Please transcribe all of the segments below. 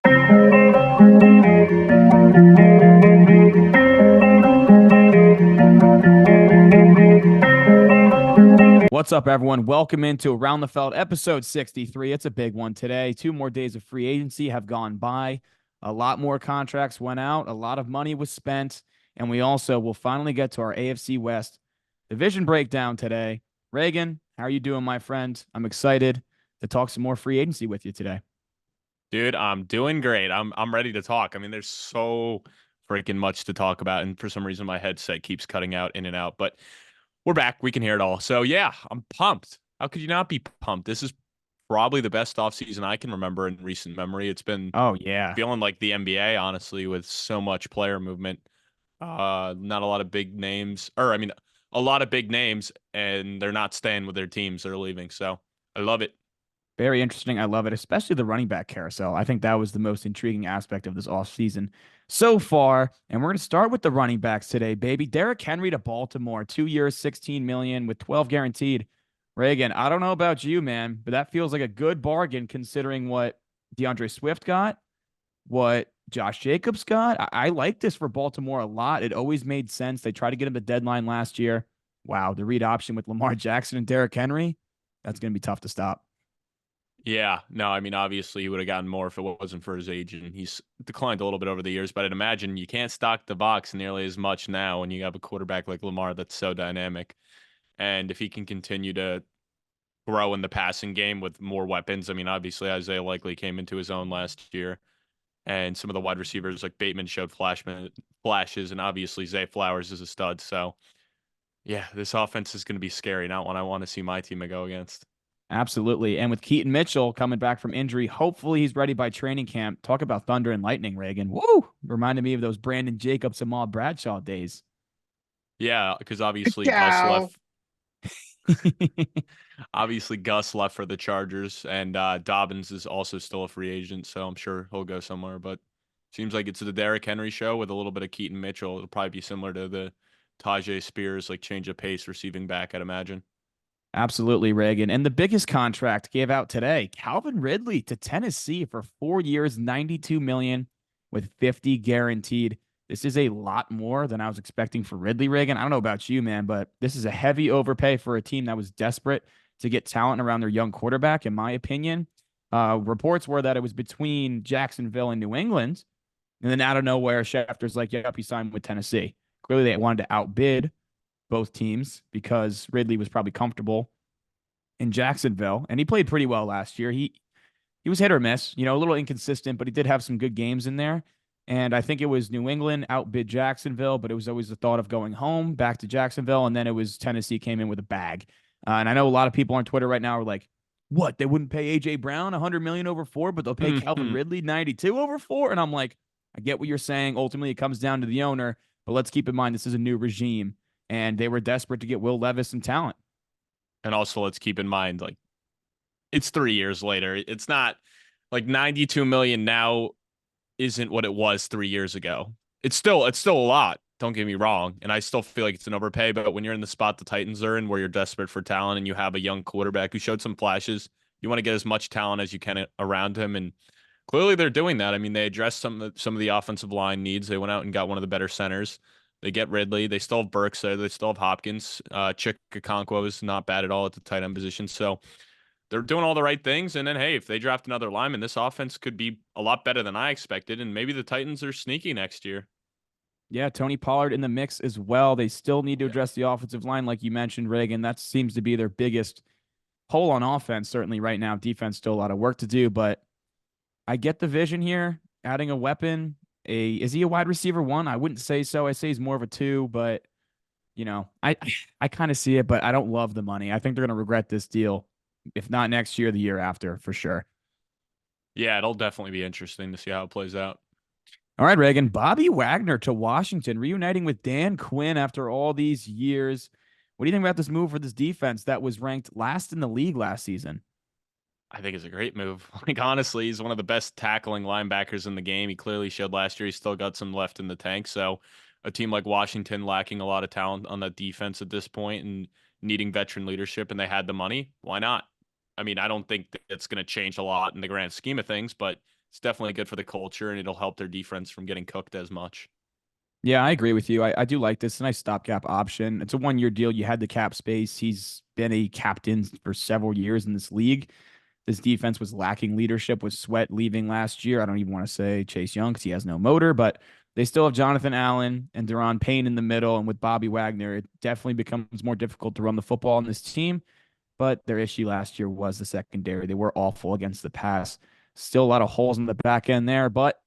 What's up, everyone? Welcome into Around the Feld, episode 63. It's a big one today. 2 more days of free agency have gone by. A lot more contracts went out. A lot of money was spent. And we also will finally get to our AFC West division breakdown today. Reagan, how are you doing, my friend? I'm excited to talk some more free agency with you today. Dude, I'm doing great. I'm ready to talk. I mean, there's so freaking much to talk about, and for some reason my headset keeps cutting out in and out. But we're back. We can hear it all. So yeah, I'm pumped. How could you not be pumped? This is probably the best offseason I can remember in recent memory. It's been Oh, yeah. feeling like the NBA, honestly, with so much player movement. Not a lot of big names, or I mean, a lot of big names, and they're not staying with their teams. They're leaving. So I love it. Very interesting. I love it, especially the running back carousel. I think that was the most intriguing aspect of this offseason so far. And we're going to start with the running backs today, baby. Derrick Henry to Baltimore, 2 years, 16 million with 12 guaranteed. Reagan, I don't know about you, man, but that feels like a good bargain considering what DeAndre Swift got, what Josh Jacobs got. I like this for Baltimore a lot. It always made sense. They tried to get him the deadline last year. Wow, the read option with Lamar Jackson and Derrick Henry, that's going to be tough to stop. Yeah, no, I mean, obviously he would have gotten more if it wasn't for his age, and he's declined a little bit over the years. But I'd imagine you can't stock the box nearly as much now when you have a quarterback like Lamar that's so dynamic. And if he can continue to grow in the passing game with more weapons, I mean, obviously Isaiah likely came into his own last year, and some of the wide receivers like Bateman showed flashes, and obviously Zay Flowers is a stud. So yeah, this offense is going to be scary, not one I want to see my team go against. Absolutely. And with Keaton Mitchell coming back from injury, hopefully he's ready by training camp. Talk about thunder and lightning, Reagan. Woo! Reminded me of those Brandon Jacobs and Maul Bradshaw days. Yeah, because obviously Gus Cow. left. Obviously, Gus left for the Chargers, and Dobbins is also still a free agent, so I'm sure he'll go somewhere. But seems like it's the Derrick Henry show with a little bit of Keaton Mitchell. It'll probably be similar to the Tajay Spears, like change of pace receiving back, I'd imagine. Absolutely, Reagan. And the biggest contract gave out today, Calvin Ridley to Tennessee for 4 years, 92 million with 50 guaranteed. This is a lot more than I was expecting for Ridley, Reagan. I don't know about you, man, but this is a heavy overpay for a team that was desperate to get talent around their young quarterback, in my opinion. Reports were that it was between Jacksonville and New England. And then out of nowhere, Schefter's like, yep, he signed with Tennessee. Clearly, they wanted to outbid both teams because Ridley was probably comfortable in Jacksonville, and he played pretty well last year. He was hit or miss, a little inconsistent, but he did have some good games in there. And I think it was New England outbid Jacksonville, but it was always the thought of going home back to Jacksonville, and then it was Tennessee came in with a bag. And I know a lot of people on Twitter right now are like, "What? They wouldn't pay AJ Brown 100 million over 4, but they'll pay Calvin Ridley 92 over 4?" And I'm like, I get what you're saying. Ultimately, it comes down to the owner, but let's keep in mind this is a new regime, and they were desperate to get Will Levis some talent. And also, let's keep in mind, like, it's 3 years later. It's not like 92 million now isn't what it was 3 years ago. It's still a lot. Don't get me wrong, and I still feel like it's an overpay. But when you're in the spot the Titans are in, where you're desperate for talent and you have a young quarterback who showed some flashes, you want to get as much talent as you can around him, and clearly they're doing that. I mean, they addressed some of the offensive line needs. They went out and got one of the better centers. They get Ridley. They still have Burks there. They still have Hopkins. Chick Okonkwo is not bad at all at the tight end position. So they're doing all the right things. And then, hey, if they draft another lineman, this offense could be a lot better than I expected. And maybe the Titans are sneaky next year. Yeah, Tony Pollard in the mix as well. They still need to Yeah. address the offensive line, like you mentioned, Reagan. That seems to be their biggest hole on offense, certainly right now. Defense, still a lot of work to do, but I get the vision here. Adding a weapon. Is he a wide receiver one? I wouldn't say so. I say he's more of a two, but I kind of see it, but I don't love the money. I think they're going to regret this deal, if not next year, the year after, for sure. Yeah, it'll definitely be interesting to see how it plays out. All right, Reagan. Bobby Wagner to Washington, reuniting with Dan Quinn after all these years. What do you think about this move for this defense that was ranked last in the league last season? I think it's a great move. Like, honestly, he's one of the best tackling linebackers in the game. He clearly showed last year he's still got some left in the tank. So, a team like Washington lacking a lot of talent on that defense at this point and needing veteran leadership, and they had the money, why not? I mean, I don't think that it's going to change a lot in the grand scheme of things, but it's definitely good for the culture, and it'll help their defense from getting cooked as much. Yeah, I agree with you. I do like this. It's a nice stopgap option. It's a 1 year deal. You had the cap space. He's been a captain for several years in this league. This defense was lacking leadership with Sweat leaving last year. I don't even want to say Chase Young because he has no motor, but they still have Jonathan Allen and Deron Payne in the middle. And with Bobby Wagner, it definitely becomes more difficult to run the football on this team. But their issue last year was the secondary. They were awful against the pass. Still a lot of holes in the back end there, but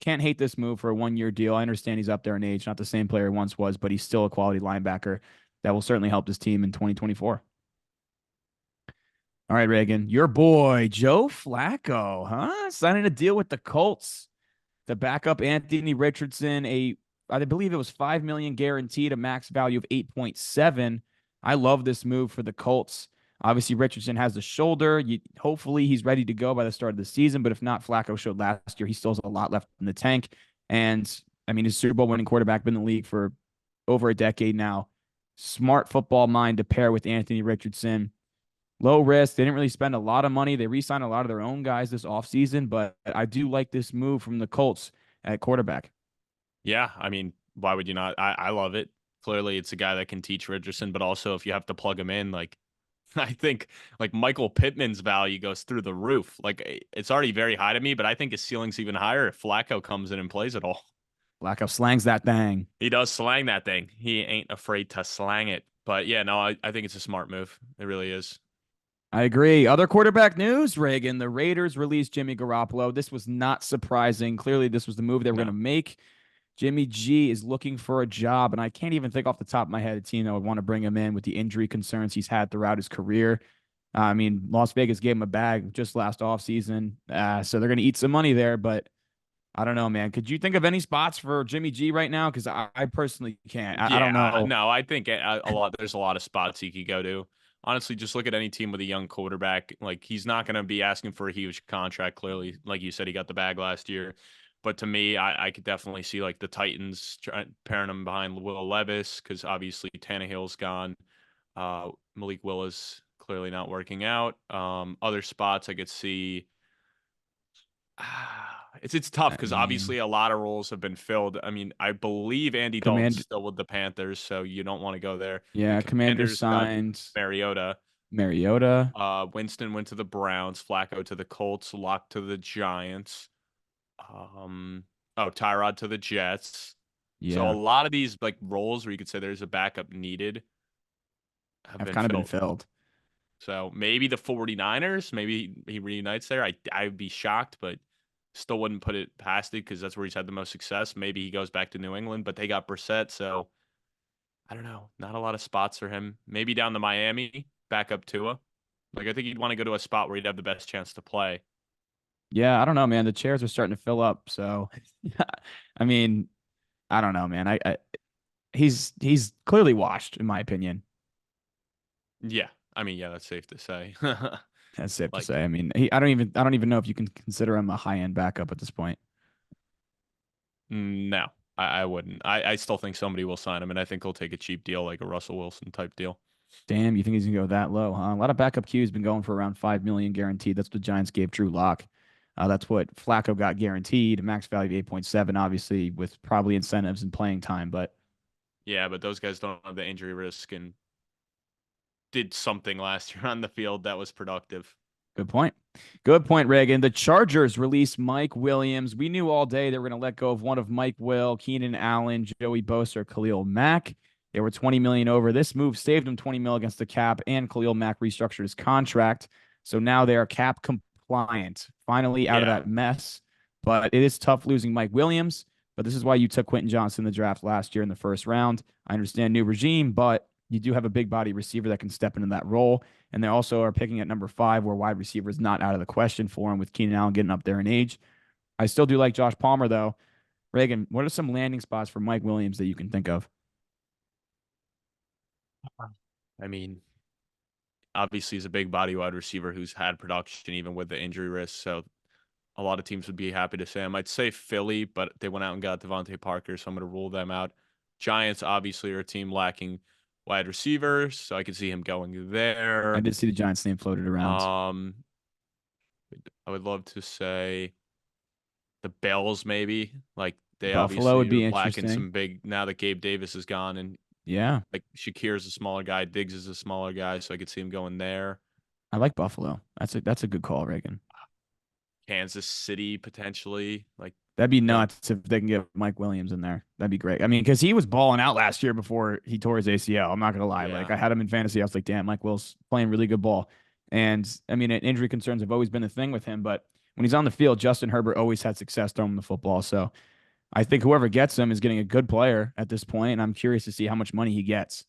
can't hate this move for a 1 year deal. I understand he's up there in age, not the same player he once was, but he's still a quality linebacker that will certainly help this team in 2024. All right, Reagan, your boy Joe Flacco, huh? Signing a deal with the Colts to back up Anthony Richardson. I believe it was 5 million guaranteed, a max value of 8.7. I love this move for the Colts. Obviously, Richardson has the shoulder. Hopefully, he's ready to go by the start of the season. But if not, Flacco showed last year he still has a lot left in the tank. And I mean, his Super Bowl winning quarterback, been in the league for over a decade now. Smart football mind to pair with Anthony Richardson. Low risk. They didn't really spend a lot of money. They re-signed a lot of their own guys this offseason, but I do like this move from the Colts at quarterback. Yeah, I mean, why would you not? I love it. Clearly, it's a guy that can teach Richardson, but also if you have to plug him in, like I think like Michael Pittman's value goes through the roof. Like it's already very high to me, but I think his ceiling's even higher if Flacco comes in and plays it all. Flacco slangs that thing. He does slang that thing. He ain't afraid to slang it. But yeah, no, I think it's a smart move. It really is. I agree. Other quarterback news, Reagan. The Raiders released Jimmy Garoppolo. This was not surprising. Clearly, this was the move they were going No. to make. Jimmy G is looking for a job, and I can't even think off the top of my head a team that would want to bring him in with the injury concerns he's had throughout his career. I mean, Las Vegas gave him a bag just last offseason, so they're going to eat some money there, but I don't know, man. Could you think of any spots for Jimmy G right now? Because I personally can't. I don't Yeah, know. no, I think a lot. There's a lot of spots he could go to. Honestly, just look at any team with a young quarterback. Like he's not going to be asking for a huge contract. Clearly, like you said, he got the bag last year. But to me, I could definitely see like the Titans pairing him behind Will Levis because obviously Tannehill's gone. Malik Willis clearly not working out. Other spots I could see. It's tough I because mean, obviously a lot of roles have been filled. I mean, I believe Andy Dalton's Command, still with the Panthers, so you don't want to go there. The yeah, Commanders Commanders got signed Mariota. Mariota. Winston went to the Browns. Flacco to the Colts. Lock to the Giants. Um, Tyrod to the Jets. So a Yeah, lot of these like roles where you could say there's a backup needed have have been kind of been filled. filled. So maybe the 49ers, maybe he reunites there. I would be shocked, but still wouldn't put it past it because that's where he's had the most success. Maybe he goes back to New England, but they got Brissett, so I don't know. Not a lot of spots for him. Maybe down to Miami, back up Tua. Like I think he'd want to go to a spot where he'd have the best chance to play. Yeah, I don't know, man. The chairs are starting to fill up. So, I mean, I don't know, man. He's clearly washed, in my opinion. Yeah, I mean, yeah, that's safe to say. That's safe to Like, say. I mean, I don't even know if you can consider him a high end backup at this point. no, I wouldn't. I still think somebody will sign him, and I think he'll take a cheap deal, like a Russell Wilson type deal. Damn, you think he's gonna go that low, huh? A lot of backup Q's been going for around 5 million guaranteed. That's what the Giants gave Drew Lock. That's what Flacco got guaranteed, a max value of 8.7, obviously, with probably incentives and playing time. But Yeah, but those guys don't have the injury risk and did something last year on the field that was productive. good point. Good point, Reagan. The Chargers released Mike Williams. We knew all day they were going to let go of one of Mike Will, Keenan Allen, Joey Bosa, or Khalil Mack. They were 20 million over. This move saved them 20 mil against the cap, and Khalil Mack restructured his contract. So now they are cap compliant, finally out of Yeah. that mess. But it is tough losing Mike Williams. But this is why you took Quentin Johnson in the draft last year in the first round. I understand new regime, but you do have a big body receiver that can step into that role. And they also are picking at number 5, where wide receiver is not out of the question for him with Keenan Allen getting up there in age. I still do like Josh Palmer, though. Reagan, what are some landing spots for Mike Williams that you can think of? I mean, obviously he's a big body wide receiver who's had production even with the injury risk. So a lot of teams would be happy to say him. I'd say Philly, but they went out and got Devontae Parker, so I'm going to rule them out. Giants obviously are a team lacking wide receivers, so I could see him going I there. did see the Giants name floated around. Um, I would love to say. The Bills, maybe. Like they Buffalo would obviously be are lacking interesting. some big now that Gabe Davis is gone, and Yeah, like Shakir's a smaller guy, Diggs is a smaller guy, so I could see him going there. I like Buffalo. That's a good call, Reagan. Kansas City potentially. Like That'd be yeah, nuts if they can get Mike Williams in there. That'd be great. I mean, because he was balling out last year before he tore his ACL. I'm not gonna lie. Like yeah. I had him in fantasy. I was like, damn, Mike Will's playing really good ball. And I mean, injury concerns have always been the thing with him. But when he's on the field, Justin Herbert always had success throwing the football. So I think whoever gets him is getting a good player at this point, and I'm curious to see how much money he gets.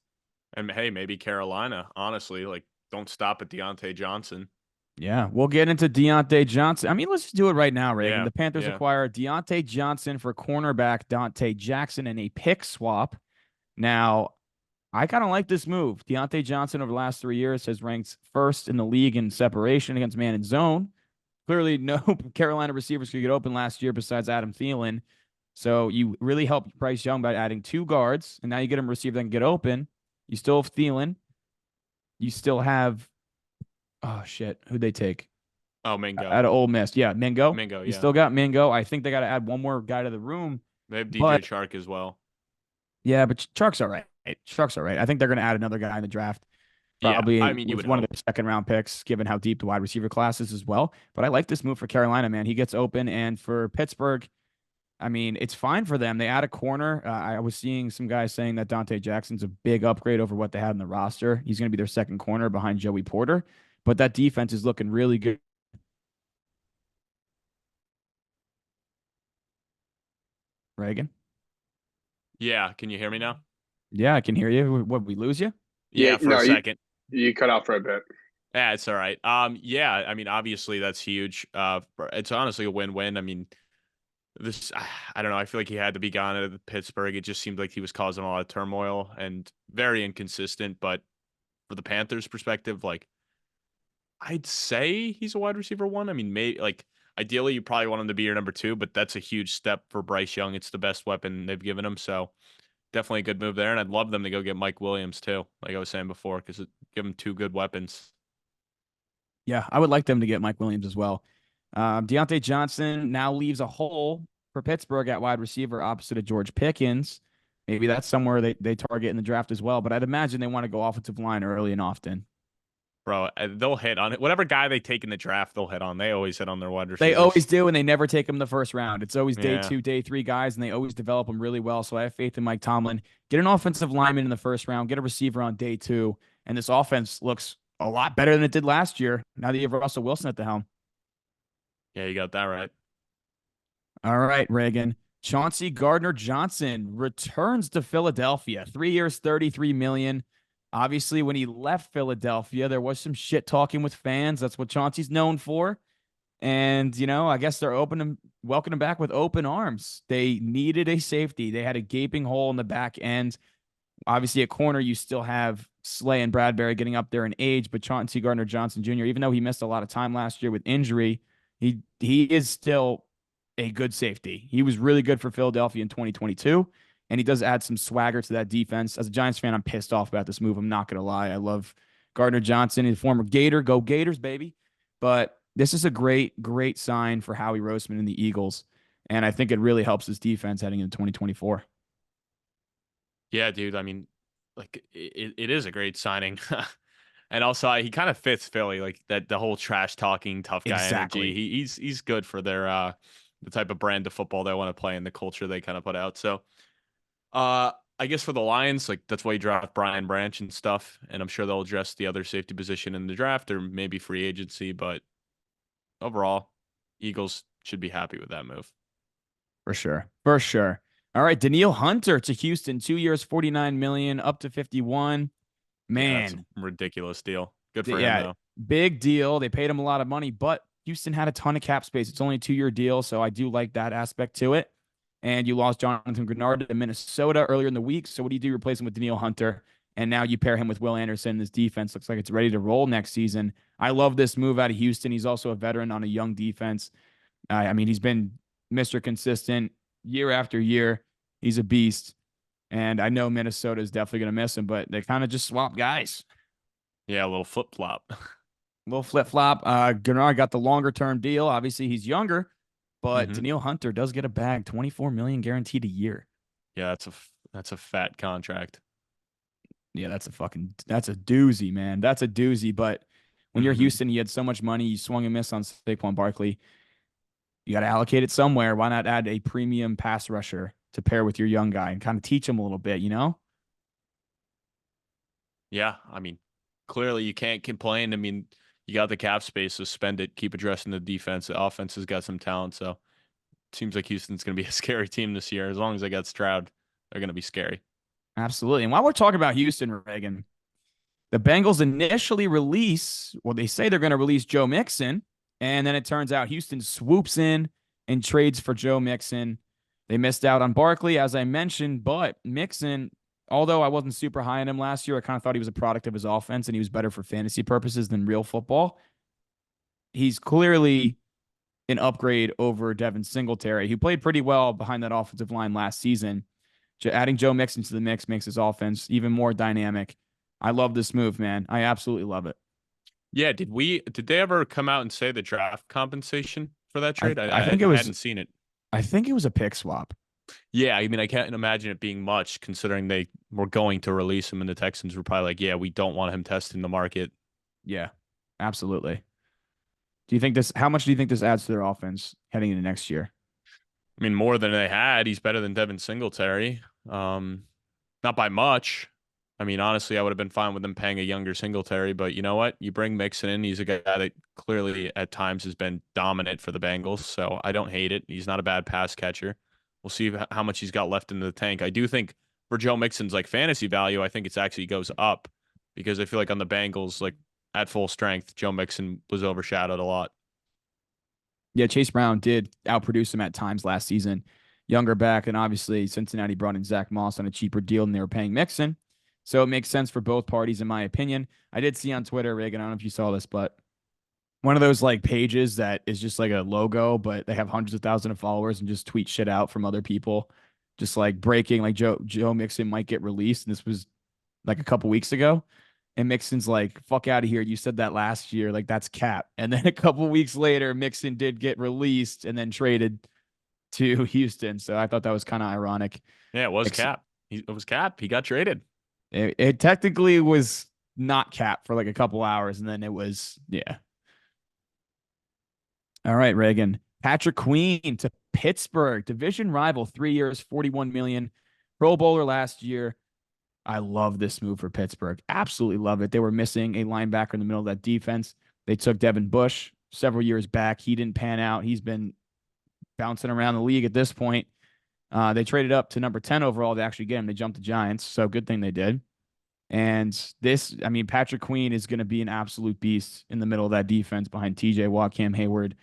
And hey, maybe Carolina, honestly, like don't stop at Deontay Johnson. Yeah, we'll get into Deontay Johnson. I mean, let's just do it right now, Reagan. Yeah, The Panthers yeah. acquire Deontay Johnson for cornerback Dante Jackson in a pick swap. Now, I kind of like this move. Deontay Johnson over the last 3 years has ranked first in the league in separation against man and zone. Clearly, no Carolina receivers could get open last year besides Adam Thielen. So you really helped Bryce Young by adding two guards, and now you get him a receiver that can get open. You still have Thielen. You still have oh shit, who'd they take Oh, Mingo. out of Ole Miss? Yeah, Mingo. Mingo, You yeah. still got Mingo. I think they got to add one more guy to the room, They have DJ but Chark as well. yeah, but Chark's all right. Chark's all right. I think they're going to add another guy in the draft. Yeah, I Probably mean, you with would one of hope. the second round picks, given how deep the wide receiver class is as well. But I like this move for Carolina, man. He gets open. And for Pittsburgh, I mean, it's fine for them. They add a corner. I was seeing some guys saying that Dante Jackson's a big upgrade over what they had in the roster. He's going to be their second corner behind Joey Porter. But that defense is looking really good. Reagan? Yeah, can you hear me now? Yeah, I can hear you. What, we lose you? Yeah, Yeah, for a no, second. you cut out for a bit. Yeah, it's all right. Yeah, I mean, obviously that's huge. It's honestly a win-win. I mean, this, I don't know. I feel like he had to be gone out of Pittsburgh. It just seemed like he was causing a lot of turmoil and very inconsistent. But for the Panthers' perspective, like I'd say he's a wide receiver one. I mean, maybe like ideally you probably want him to be your number two, but that's a huge step for Bryce Young. It's the best weapon they've given him, so definitely a good move there. And I'd love them to go get Mike Williams too, like I was saying before, because give him two good weapons. Yeah, I would like them to get Mike Williams as well. Deontay Johnson now leaves a hole for Pittsburgh at wide receiver opposite of George Pickens. Maybe that's somewhere they target in the draft as well. But I'd imagine they want to go offensive line early and often. Bro, they'll hit on it. Whatever guy they take in the draft, they'll hit on. They always hit on their wide They receivers. always do, and they never take them the first round. It's always day Yeah. two, day three guys, and they always develop them really well. So I have faith in Mike Tomlin. Get an offensive lineman in the first round, get a receiver on day two, and this offense looks a lot better than it did last year. Now that you have Russell Wilson at the helm. Yeah, you got that right. All right, Reagan. Chauncey Gardner-Johnson returns to Philadelphia. 3 years, $33 million. Obviously, when he left Philadelphia, there was some shit talking with fans. That's what Chauncey's known for. And, I guess they're welcoming him back with open arms. They needed a safety. They had a gaping hole in the back end. Obviously, at corner, you still have Slay and Bradbury getting up there in age, but Chauncey Gardner-Johnson Jr., even though he missed a lot of time last year with injury, he is still a good safety. He was really good for Philadelphia in 2022, and he does add some swagger to that defense. As a Giants fan, I'm pissed off about this move. I'm not going to lie. I love Gardner-Johnson. He's a former Gator. Go Gators, baby. But this is a great, great sign for Howie Roseman and the Eagles, and I think it really helps his defense heading into 2024. Yeah, dude. I mean, like it is a great signing. And also, he kind of fits Philly, like that the whole trash talking tough guy Exactly. energy. He's good for their the type of brand of football they want to play and the culture they kind of put out. So, I guess for the Lions, like that's why you draft Brian Branch and stuff, and I'm sure they'll address the other safety position in the draft or maybe free agency. But overall, Eagles should be happy with that move. For sure. For sure. All right, Daniil Hunter to Houston, 2 years, 49 million, up to 51. Yeah, that's Man, a ridiculous deal. Good for him yeah, though. big deal. They paid him a lot of money, but Houston had a ton of cap space. It's only a 2 year deal, so I do like that aspect to it. And you lost Jonathan Grenard to Minnesota earlier in the week. So what do you do? Replace him with Daniil Hunter, and now you pair him with Will Anderson. This defense looks like it's ready to roll next season. I love this move out of Houston. He's also a veteran on a young defense. I mean, he's been Mr. Consistent year after year. He's a beast. And I know Minnesota is definitely going to miss him, but they kind of just swap guys. Yeah, a little flip flop. A little flip flop. Gennard got the longer term deal. Obviously, he's younger, but Hmm. Daniil Hunter does get a bag, 24 million guaranteed a year. Yeah, that's a fat contract. Yeah, that's a doozy, man. That's a doozy. But when you're Hmm. Houston, you had so much money, you swung and missed on Saquon Barkley. You got to allocate it somewhere. Why not add a premium pass rusher to pair with your young guy and kind of teach him a little bit, you know? Yeah, I mean, clearly you can't complain. I mean, you got the cap space, so spend it. Keep addressing the defense. The offense has got some talent, so it seems like Houston's going to be a scary team this year. As long as they got Stroud, they're going to be scary. Absolutely. And while we're talking about Houston, Reagan, the Bengals initially release, well, they say they're going to release Joe Mixon, and then it turns out Houston swoops in and trades for Joe Mixon. They missed out on Barkley, as I mentioned, but Mixon, although I wasn't super high on him last year, I kind of thought he was a product of his offense and he was better for fantasy purposes than real football. He's clearly an upgrade over Devin Singletary, who played pretty well behind that offensive line last season. Adding Joe Mixon to the mix makes his offense even more dynamic. I love this move, man. I absolutely love it. Yeah, did they ever come out and say the draft compensation for that I trade? I think it I was hadn't seen it. I think it was a pick swap. Yeah, I mean, I can't imagine it being much considering they were going to release him, and the Texans were probably like, "Yeah, we don't want him testing the market." Yeah, absolutely. Do you think this? How much do you think this adds to their offense heading into next year? I mean, more than they had. He's better than Devin Singletary. Um, Not by much. I mean, honestly, I would have been fine with them paying a younger Singletary, but you know what? You bring Mixon in. He's a guy that clearly at times has been dominant for the Bengals, so I don't hate it. He's not a bad pass catcher. We'll see how much he's got left in the tank. I do think for Joe Mixon's like fantasy value, I think it's actually goes up because I feel like on the Bengals, like at full strength, Joe Mixon was overshadowed a lot. Yeah, Chase Brown did outproduce him at times last season. Younger back, and obviously Cincinnati brought in Zach Moss on a cheaper deal than they were paying Mixon. So it makes sense for both parties, in my opinion. I did see on Twitter, Reagan, I don't know if you saw this, but one of those like pages that is just like a logo, but they have hundreds of thousands of followers and just tweet shit out from other people, just like breaking like Joe Mixon might get released. And this was like a couple weeks ago. And Mixon's like, fuck out of here. You said that last year. Like, that's cap. And then a couple weeks later, Mixon did get released and then traded to Houston. So I thought that was kind of ironic. Yeah, it was Cap. It was Cap. He got traded. It technically was not cap for like a couple hours. And then it was, yeah. All right, Reagan. Patrick Queen to Pittsburgh, division rival, 3 years, 41 million. Pro Bowler last year. I love this move for Pittsburgh. Absolutely love it. They were missing a linebacker in the middle of that defense. They took Devin Bush several years back. He didn't pan out. He's been bouncing around the league at this point. They traded up to number 10 overall to actually get him. They jumped the Giants. So good thing they did. And this, I mean, Patrick Queen is going to be an absolute beast in the middle of that defense behind TJ Watt, Cam Hayward.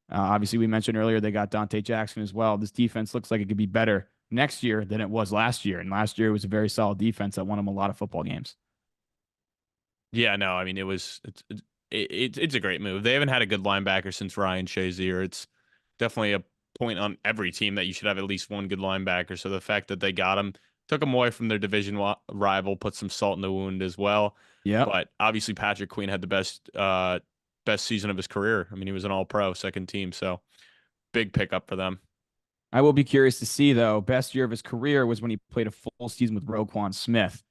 Obviously, we mentioned earlier they got Dante Jackson as well. This defense looks like it could be better next year than it was last year. And last year it was a very solid defense that won them a lot of football games. Yeah, no, I mean it's a great move. They haven't had a good linebacker since Ryan Shazier. It's definitely a point on every team that you should have at least one good linebacker. So the fact that they got him took him away from their division rival, put some salt in the wound as well. Yep. But obviously Patrick Queen had the best season of his career. I mean, he was an All-Pro, second team, so big pickup for them. I will be curious to see, though. Best year of his career was when he played a full season with Roquan Smith.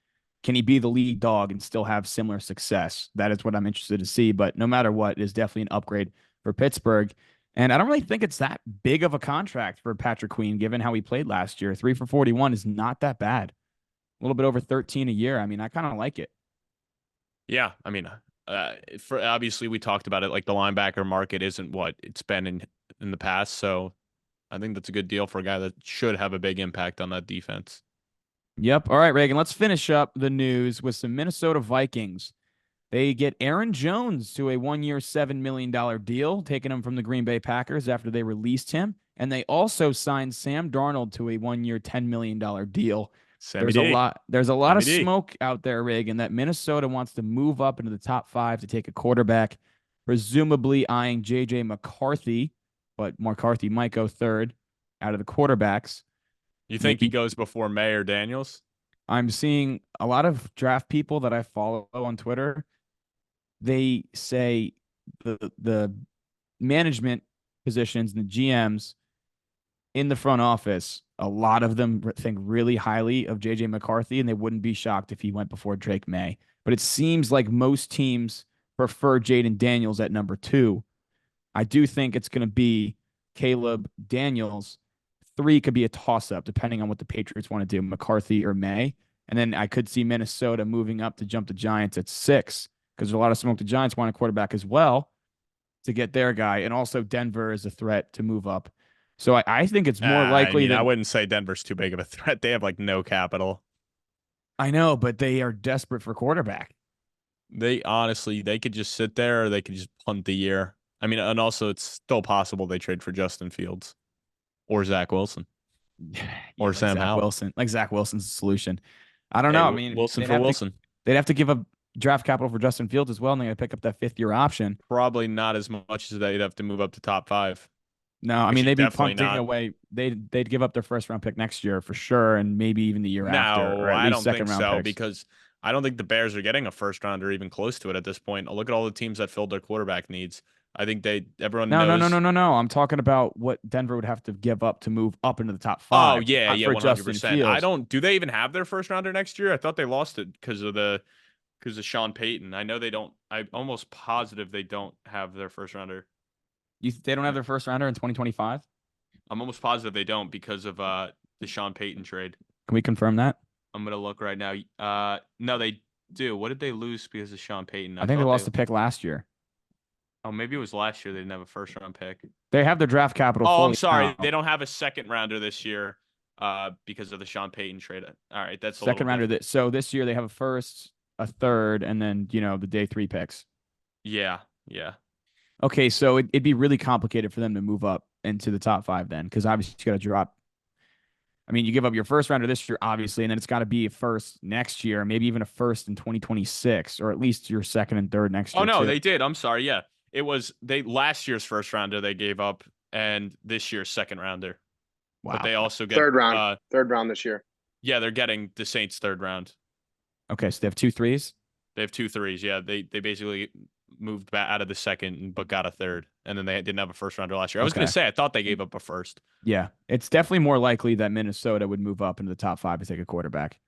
Can he be the lead dog and still have similar success? That is what I'm interested to see. But no matter what, it is definitely an upgrade for Pittsburgh. And I don't really think it's that big of a contract for Patrick Queen, given how he played last year. 3 for 41 is not that bad. A little bit over 13 a year. I mean, I kind of like it. Yeah, I mean, for obviously we talked about it. Like the linebacker market isn't what it's been in the past, so I think that's a good deal for a guy that should have a big impact on that defense. Yep. All right, Reagan, let's finish up the news with some Minnesota Vikings. They get Aaron Jones to a 1 year, $7 million deal, taking him from the Green Bay Packers after they released him. And they also signed Sam Darnold to a 1 year, $10 million deal. Sammy D. There's a lot Sammy of D. smoke out there, Reagan, that Minnesota wants to move up into the top five to take a quarterback, presumably eyeing JJ McCarthy, but McCarthy might go third out of the quarterbacks. You think he Maybe goes before Mayor Daniels? I'm seeing a lot of draft people that I follow on Twitter. They say the management positions and the GMs in the front office, a lot of them think really highly of JJ McCarthy, and they wouldn't be shocked if he went before Drake May. But it seems like most teams prefer Jaden Daniels at number 2. I do think it's going to be Caleb Daniels. 3 could be a toss up depending on what the Patriots want to do, McCarthy or May. And then I could see Minnesota moving up to jump the Giants at 6 because there's a lot of smoke. The Giants want a quarterback as well to get their guy. And also Denver is a threat to move up. So I think it's more I likely mean, I that wouldn't say Denver's too big of a threat. They have like no capital. I know, but they are desperate for quarterback. They honestly, they could just sit there or they could just punt the year. I mean, and also it's still possible they trade for Justin Fields or Zach Wilson Yeah, or like Sam Zach Howell. Wilson. Like Zach Wilson's solution. I don't Hey, know. I mean, Wilson for Wilson. they'd have to give up draft capital for Justin Fields as well, and they got to pick up that 5th-year option. Probably not as much as they'd have to move up to top 5. No, I mean Actually, they'd be definitely punting not. away. They'd give up their 1st-round pick next year for sure, and maybe even the year after, No, or at I least don't think 2nd-round so picks. because I don't think the Bears are getting a first round or even close to it at this point. Look at all the teams that filled their quarterback needs. I think everyone No, no, no, knows. no, no, no. I'm talking about what Denver would have to give up to move up into the top Oh 5, yeah, not yeah, for Justin 100%. I Fields. don't. Do they even have their first rounder next year? I thought they lost it because of Sean Payton. I know they don't. I'm almost positive they don't have their first rounder. They don't have their 1st-rounder in 2025. I'm almost positive they don't because of the Sean Payton trade. Can we confirm that? I'm gonna look right now. No, they do. What did they lose because of Sean Payton? I I think they thought lost they. the pick last year. Oh, maybe it was last year. They didn't have a first round pick. They have their draft capital Oh, I'm fully sorry. They now. don't have a second rounder this year because of the Sean Payton trade. All right, that's a little Second rounder. different. So this year they have a 1st, a 3rd, and then the day 3 picks. Yeah, yeah. Okay, so it'd be really complicated for them to move up into the top 5 then, because obviously you got to drop. I mean, you give up your 1st-rounder this year, obviously, and then it's got to be a 1st next year, maybe even a 1st in 2026, or at least your 2nd and 3rd next Oh year no, too. they did. I'm sorry. Yeah, it was they last year's first rounder they gave up, and this year's second rounder. But Wow. they also get Third round. Third round this year. Yeah, they're getting the Saints third round. Okay, so they have 2 3s. They have 2 3s. Yeah, they basically moved back out of the second but got a third, and then they didn't have a first rounder last year. I was going Okay. to say I thought they gave up a first. Yeah, it's definitely more likely that Minnesota would move up into the top 5 to take a quarterback.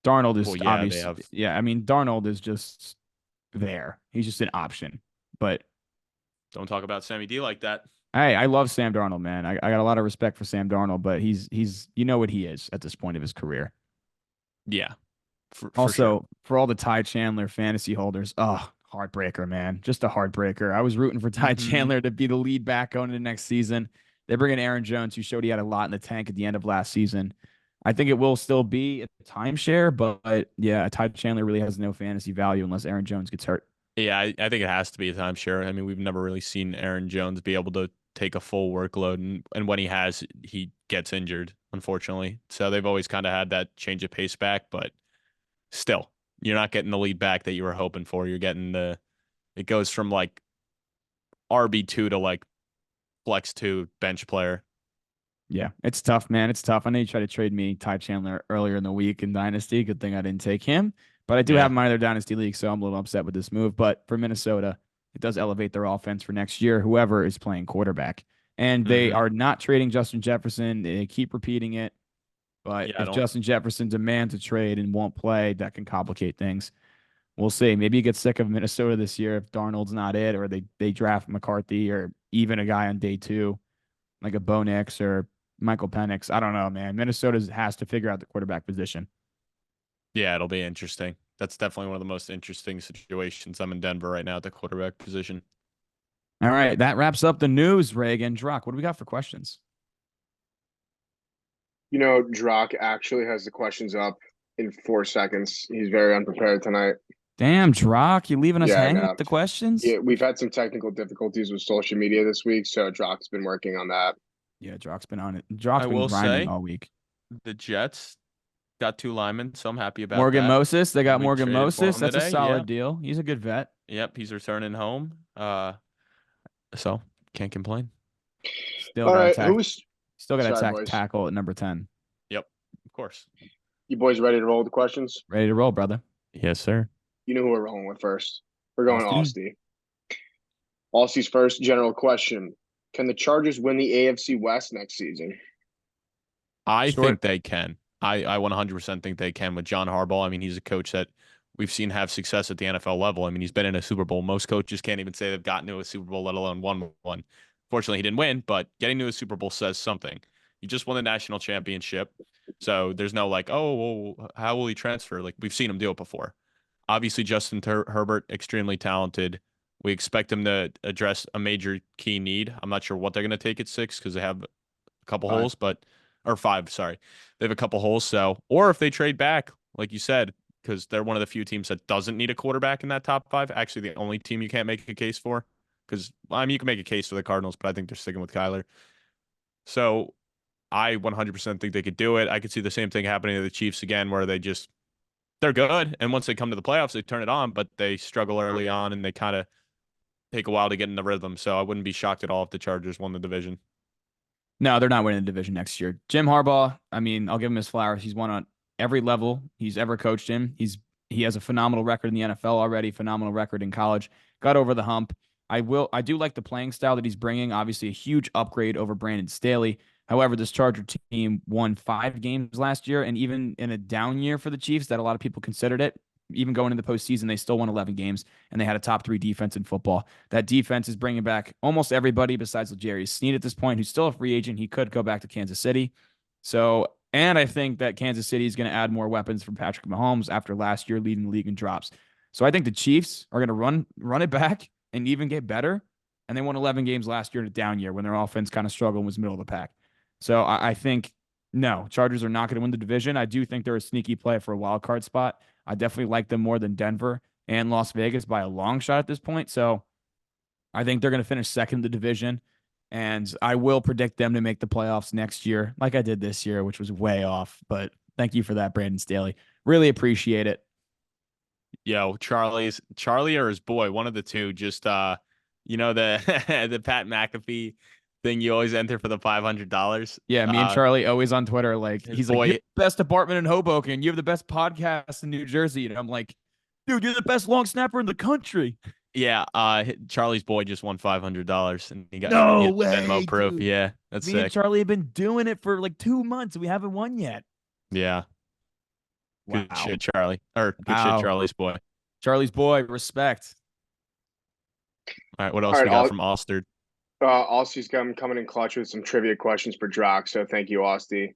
Darnold is obviously, yeah. I mean, Darnold is just there. He's just an option. But don't talk about Sammy D like that. Hey, I love Sam Darnold, man. I got a lot of respect for Sam Darnold, but he's you know what he is at this point of his career. Yeah. Also, sure. For all the Ty Chandler fantasy holders, heartbreaker, man. Just a heartbreaker. I was rooting for Ty Chandler to be the lead back going into next season. They bring in Aaron Jones, who showed he had a lot in the tank at the end of last season. I think it will still be a timeshare, but yeah, Ty Chandler really has no fantasy value unless Aaron Jones gets hurt. Yeah, I think it has to be a timeshare. I mean, we've never really seen Aaron Jones be able to take a full workload, and when he has, he gets injured, unfortunately. So they've always kind of had that change of pace back, but still, you're not getting the lead back that you were hoping for. You're getting it goes from like RB2 to like flex 2 bench player. Yeah, it's tough, man. It's tough. I know you tried to trade me Ty Chandler earlier in the week in Dynasty. Good thing I didn't take him. But I do have him in other Dynasty league, so I'm a little upset with this move. But for Minnesota, it does elevate their offense for next year, whoever is playing quarterback. And they are not trading Justin Jefferson. They keep repeating it. But if Justin Jefferson demands a trade and won't play, that can complicate things. We'll see. Maybe he gets sick of Minnesota this year if Darnold's not it, or they draft McCarthy, or even a guy on day 2, like a Bo Nix or Michael Penix. I don't know, man. Minnesota has to figure out the quarterback position. Yeah, it'll be interesting. That's definitely one of the most interesting situations. I'm in Denver right now at the quarterback position. All right. That wraps up the news, Reagan. Drock, what do we got for questions? You know, Drock actually has the questions up in 4 seconds. He's very unprepared tonight. Damn, Drock, you leaving us hanging with the questions? Yeah, we've had some technical difficulties with social media this week, so Drock's been working on that. Yeah, Drock's been on it. Drock's been grinding all week. The Jets got 2 linemen, so I'm happy about Morgan that. Moses. They got Morgan Moses. That's a solid deal. He's a good vet. Yep, he's returning home. So can't complain. Still got to attack tackle at number 10. Yep, of course. You boys ready to roll with the questions? Ready to roll, brother. Yes, sir. You know who we're rolling with first. We're going Austin. Austie's first general question. Can the Chargers win the AFC West next season? I Short. think they can. I 100% think they can with John Harbaugh. I mean, he's a coach that we've seen have success at the NFL level. I mean, he's been in a Super Bowl. Most coaches can't even say they've gotten to a Super Bowl, let alone won one. Fortunately, he didn't win, but getting to a Super Bowl says something. He just won the national championship. So there's no like, oh, well, how will he transfer? Like, we've seen him do it before. Obviously, Justin Herbert, extremely talented. We expect him to address a major key need. I'm not sure what they're going to take at 6 because they have a couple Five. holes, but or 5, sorry. They have a couple holes. So, or if they trade back, like you said, because they're one of the few teams that doesn't need a quarterback in that top 5. Actually, the only team you can't make a case for, because I mean, you can make a case for the Cardinals, but I think they're sticking with Kyler. So, I 100% think they could do it. I could see the same thing happening to the Chiefs again, where they're good, and once they come to the playoffs, they turn it on, but they struggle early on, and they kind of take a while to get in the rhythm. So, I wouldn't be shocked at all if the Chargers won the division. No, they're not winning the division next year. Jim Harbaugh, I mean, I'll give him his flowers. He's won on every level he's ever coached in. He has a phenomenal record in the NFL already, phenomenal record in college. Got over the hump. I do like the playing style that he's bringing. Obviously, a huge upgrade over Brandon Staley. However, this Charger team won 5 games last year, and even in a down year for the Chiefs, that a lot of people considered it. Even going into the postseason, they still won 11 games, and they had a top 3 defense in football. That defense is bringing back almost everybody besides L'Jarius Sneed at this point, who's still a free agent. He could go back to Kansas City. So, and I think that Kansas City is going to add more weapons for Patrick Mahomes after last year leading the league in drops. So I think the Chiefs are going to run it back and even get better. And they won 11 games last year in a down year when their offense kind of struggled and was middle of the pack. So I think no, Chargers are not going to win the division. I do think they're a sneaky play for a wild card spot. I definitely like them more than Denver and Las Vegas by a long shot at this point. So I think they're going to finish second in the division. And I will predict them to make the playoffs next year, like I did this year, which was way off. But thank you for that, Brandon Staley. Really appreciate it. Yo, Charlie or his boy, one of the two, just the the Pat McAfee thing you always enter for the $500. Yeah, me and Charlie always on Twitter, like His he's like, boy, "You're the best apartment in Hoboken. You have the best podcast in New Jersey." And I'm like, dude, you're the best long snapper in the country. yeah, Charlie's boy just won $500 and he No has Venmo way, proof. dude. Yeah, that's Me and sick. Charlie have been doing it for like 2 months. We haven't won yet. Yeah, good Wow. shit, Charlie. Or good shit, Wow. Charlie's boy. Charlie's boy, respect. All right, what All else right, we got from Oster? Austy's coming in clutch with some trivia questions for Drock. So thank you, Austy.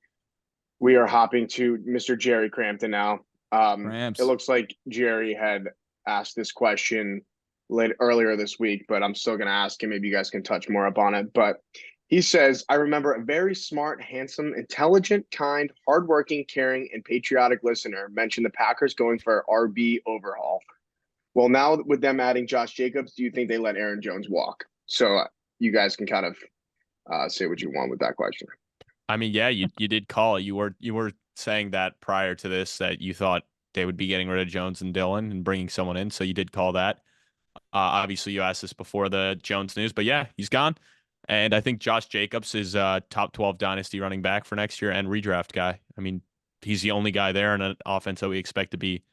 We are hopping to Mr. Jerry Crampton now. It Cramps. looks like Jerry had asked this question earlier this week, but I'm still going to ask him. Maybe you guys can touch more up on it. But he says, I remember a very smart, handsome, intelligent, kind, hardworking, caring, and patriotic listener mention the Packers going for RB overhaul. Well, now with them adding Josh Jacobs, do you think they let Aaron Jones walk? So you guys can kind of say what you want with that question. I mean, yeah, you did call it. You were saying that prior to this that you thought they would be getting rid of Jones and Dillon and bringing someone in, so you did call that. Obviously, you asked this before the Jones news, but yeah, he's gone. And I think Josh Jacobs is top 12 dynasty running back for next year and redraft guy. I mean, he's the only guy there in an offense that we expect to be,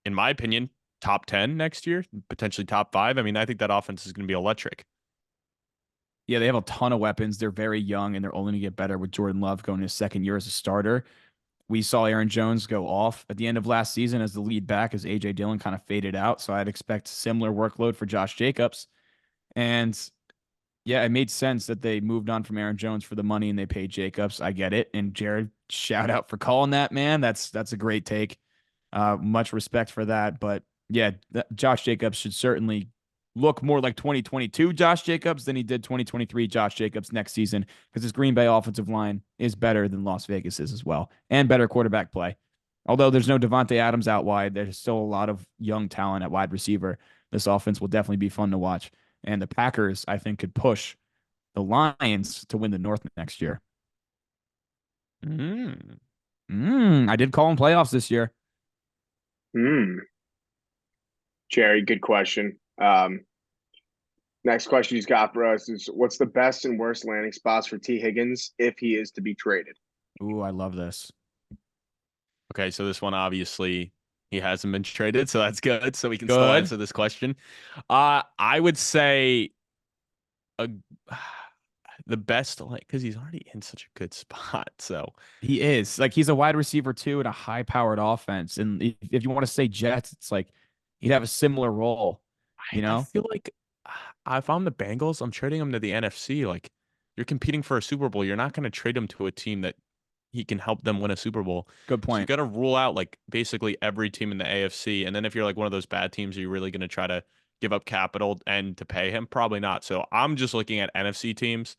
in my opinion, top 10 next year, potentially top 5. I mean, I think that offense is going to be electric. Yeah, they have a ton of weapons. They're very young and they're only going to get better with Jordan Love going his second year as a starter. We saw Aaron Jones go off at the end of last season as the lead back as AJ Dillon kind of faded out. So I'd expect similar workload for Josh Jacobs. And yeah, it made sense that they moved on from Aaron Jones for the money and they paid Jacobs. I get it. And Jared, shout out for calling that, man. That's a great take. Much respect for that. But yeah, Josh Jacobs should certainly look more like 2022 Josh Jacobs than he did 2023 Josh Jacobs next season because his Green Bay offensive line is better than Las Vegas is as well and better quarterback play. Although there's no Devontae Adams out wide, there's still a lot of young talent at wide receiver. This offense will definitely be fun to watch. And the Packers, I think, could push the Lions to win the North next year. I did call them playoffs this year. Jerry, good question. Next question he's got for us is what's the best and worst landing spots for T. Higgins if he is to be traded? Ooh, I love this. Okay, so this one obviously he hasn't been traded, so that's good. So we can still answer this question. I would say a the best, like, because he's already in such a good spot. So He is like he's a wide receiver too in a high-powered offense. And if you want to say Jets, it's like he'd have a similar role, you I know? feel like if I'm the Bengals, I'm trading him to the NFC. Like, you're competing for a Super Bowl. You're not going to trade him to a team that he can help them win a Super Bowl. Good So you point. got to rule out like basically every team in the AFC. And then if you're like one of those bad teams, are you really going to try to give up capital and to pay him? Probably not. So I'm just looking at NFC teams.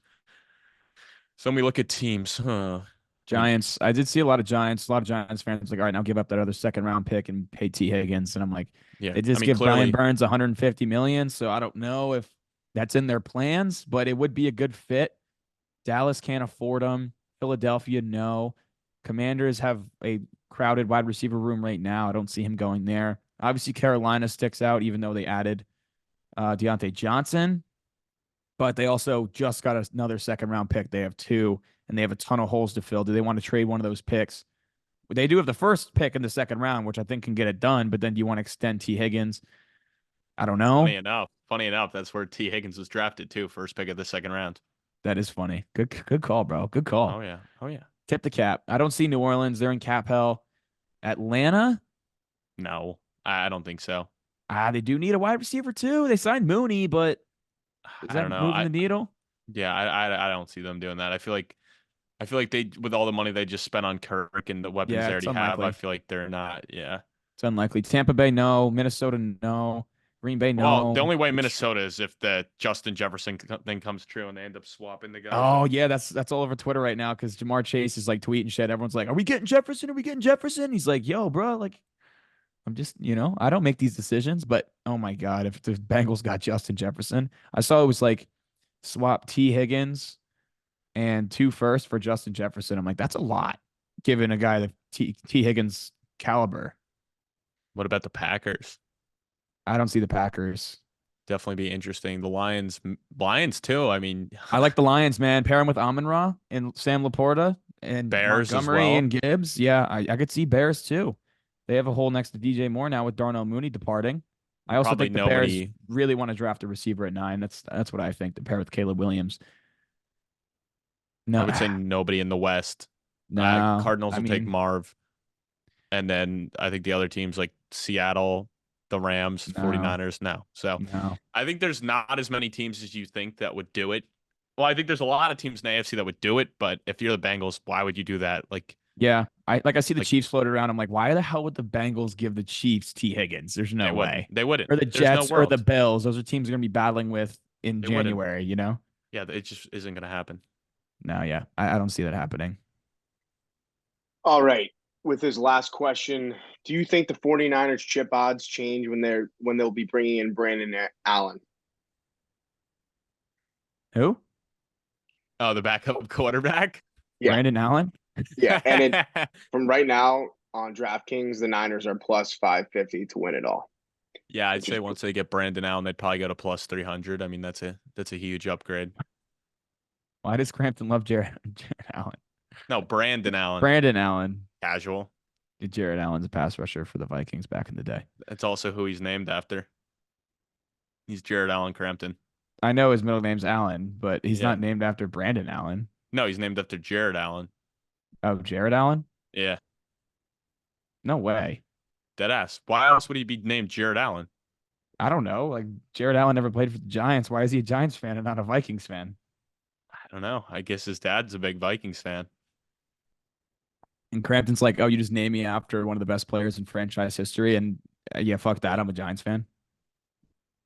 So when we look at teams, I mean, Giants. I did see a lot of Giants fans like, all right, now give up that other second round pick and pay T. Higgins. And I'm like, yeah, they I just mean, give Brian clearly, Burns 150 million. So I don't know if that's in their plans, but it would be a good fit. Dallas can't afford him. Philadelphia, no. Commanders have a crowded wide receiver room right now. I don't see him going there. Obviously, Carolina sticks out, even though they added Deontay Johnson, but they also just got another second round pick. They have two, and they have a ton of holes to fill. Do they want to trade one of those picks? They do have the first pick in the second round, which I think can get it done. But then do you want to extend T. Higgins? I don't know. funny enough, that's where T. Higgins was drafted too, first pick of the second round. That is funny. Good call, bro. Good call. Oh yeah, oh yeah. Tip the cap. I don't see New Orleans. They're in cap hell. Atlanta, No, I don't think so. they do need a wide receiver too. They signed Mooney, but is I don't that know. moving the needle? Yeah, I don't see them doing that. I feel like they, with all the money they just spent on Kirk and the weapons Yeah, they it's already have, I unlikely. feel like they're not. Yeah. It's unlikely. Tampa Bay, no. Minnesota, no. Green Bay, Well, the no. only way Detroit. Minnesota is if the Justin Jefferson thing comes true and they end up swapping the guys Oh out. yeah, that's all over Twitter right now because Jamar Chase is like tweeting shit. Everyone's like, "Are we getting Jefferson? Are we getting Jefferson?" He's like, "Yo, bro, like, I'm just, I don't make these decisions, but oh my god, if the Bengals got Justin Jefferson, I saw it was like swap T Higgins and two first for Justin Jefferson. I'm like, that's a lot, given a guy of T Higgins caliber. What about the Packers? I don't see the Packers. Definitely be interesting. The Lions too. I mean, I like the Lions, man. Pair him with Amon Ra and Sam Laporta and Bears as Montgomery well. and Gibbs. Yeah, I could see Bears too. They have a hole next to DJ Moore now with Darnell Mooney departing. I also Probably think the Bears nobody. really want to draft a receiver at 9. That's what I think. The pair with Caleb Williams. I No, would say nobody in the West. no. Cardinals I will take mean, Marv, and then I think the other teams like Seattle, the Rams, no, 49ers. No. So no. I think there's not as many teams as you think that would do it. Well, I think there's a lot of teams in the AFC that would do it, but if you're the Bengals, why would you do that? Yeah, I see the Like Chiefs floated around. I'm like, why the hell would the Bengals give the Chiefs T Higgins? There's they no wouldn't. way. They wouldn't. Or the There's no Jets or the world. Bills. Those are teams you're gonna be battling with in They wouldn't. January. Yeah, it just isn't going to happen. No, yeah, I don't see that happening. All right. With his last question, do you think the 49ers chip odds change when they'll be bringing in Brandon Allen? Who? Oh, the backup quarterback. Yeah. Brandon Allen? Yeah. And from right now on DraftKings, the Niners are plus 550 to win it all. Yeah, I'd Which is say once they get Brandon Allen, they'd probably go to plus 300. I mean, that's a huge upgrade. Why does Crampton love Jared Allen? No, Brandon Allen, Brandon Allen. casual. Jared Allen's a pass rusher for the Vikings back in the day. That's also who he's named after. He's Jared Allen Crampton. I know his middle name's Allen, but he's Yeah. not named after Brandon Allen. No, he's named after Jared Allen. Oh, Jared Allen? Yeah, No way. dead ass. Why else would he be named Jared Allen? I don't know. Like Jared Allen never played for the Giants. Why is he a Giants fan and not a Vikings fan? I don't know. I guess his dad's a big Vikings fan. And Crampton's like, oh, you just name me after one of the best players in franchise history. And yeah, fuck that. I'm a Giants fan.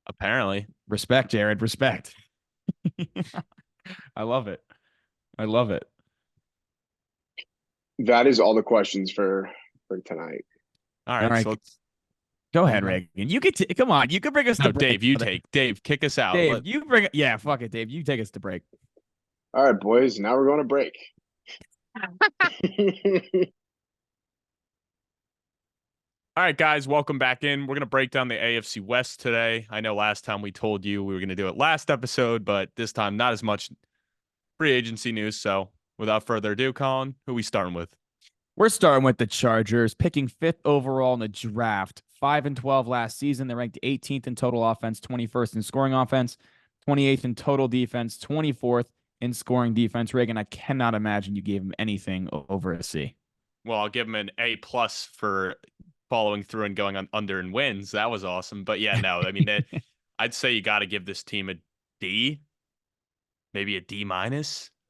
Apparently. Respect, Jared. Respect. I love it. I love it. that is all the questions for tonight. All right, All right. so let's. Go ahead, Reagan. You could come on. You could bring us No, to break. Dave, kick us out. Dave, you bring it. Yeah, fuck it, Dave. You take us to break. All right, boys. Now we're going to break. All right, guys, welcome back in. We're going to break down the AFC West today. I know last time we told you we were going to do it last episode, but this time not as much free agency news. So without further ado, Colin, who we starting with? We're starting with the Chargers, picking 5th overall in the draft. 5-12 last season. They ranked 18th in total offense, 21st in scoring offense, 28th in total defense, 24th in scoring defense, Reagan. I cannot imagine you gave him anything over a C. Well, I'll give him an A+ for following through and going on under in wins. That was awesome. But yeah, no, I mean, I'd say you got to give this team a D, maybe a D-. I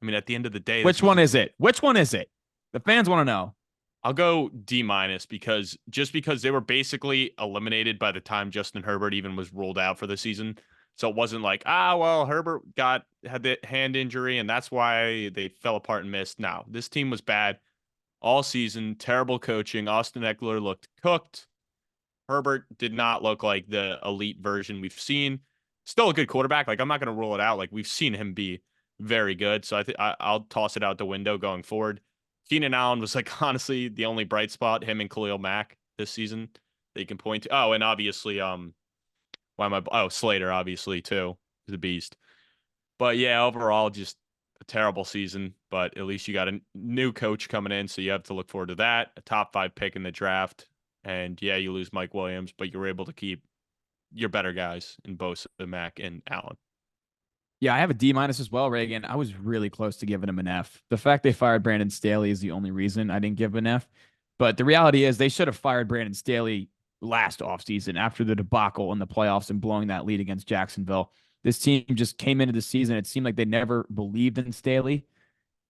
mean, at the end of the day, Which one is it? Which one is it? The fans want to know. I'll go D- because they were basically eliminated by the time Justin Herbert even was ruled out for the season. So it wasn't like, well, Herbert had the hand injury and that's why they fell apart and missed. No, this team was bad all season. Terrible coaching. Austin Eckler looked cooked. Herbert did not look like the elite version we've seen. Still a good quarterback. Like, I'm not going to rule it out. Like, we've seen him be very good. So I'll toss it out the window going forward. Keenan Allen was, like, honestly the only bright spot, him and Khalil Mack this season that you can point to. Oh, and obviously, Slater, obviously, too. He's a beast. But yeah, overall, just a terrible season. But at least you got a new coach coming in, so you have to look forward to that. A top 5 pick in the draft. And yeah, you lose Mike Williams, but you're able to keep your better guys in Bosa, Mack, and Allen. Yeah, I have a D- as well, Reagan. I was really close to giving him an F. The fact they fired Brandon Staley is the only reason I didn't give him an F. But the reality is they should have fired Brandon Staley last offseason after the debacle in the playoffs and blowing that lead against Jacksonville. This team just came into the season. It seemed like they never believed in Staley.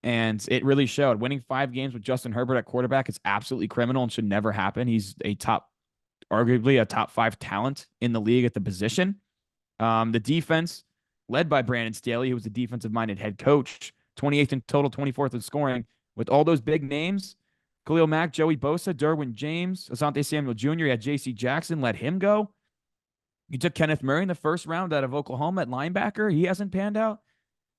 And it really showed. Winning 5 games with Justin Herbert at quarterback is absolutely criminal and should never happen. He's arguably a top 5 talent in the league at the position. The defense, led by Brandon Staley, who was a defensive-minded head coach, 28th in total, 24th in scoring. With all those big names, Khalil Mack, Joey Bosa, Derwin James, Asante Samuel Jr., you had J.C. Jackson, let him go. You took Kenneth Murray in the first round out of Oklahoma at linebacker. He hasn't panned out.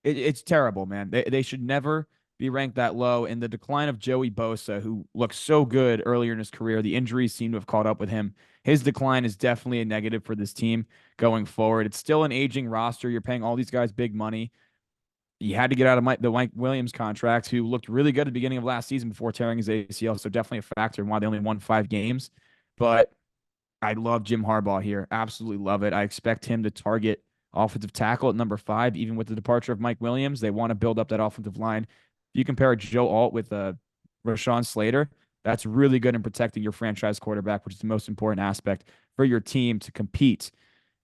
It's terrible, man. They should never be ranked that low. And the decline of Joey Bosa, who looked so good earlier in his career, the injuries seem to have caught up with him. His decline is definitely a negative for this team going forward. It's still an aging roster. You're paying all these guys big money. You had to get out of the Mike Williams contract, who looked really good at the beginning of last season before tearing his ACL. So definitely a factor in why they only won 5 games. But I love Jim Harbaugh here. Absolutely love it. I expect him to target offensive tackle at number 5, even with the departure of Mike Williams. They want to build up that offensive line. If you compare Joe Alt with Rashawn Slater, that's really good in protecting your franchise quarterback, which is the most important aspect for your team to compete.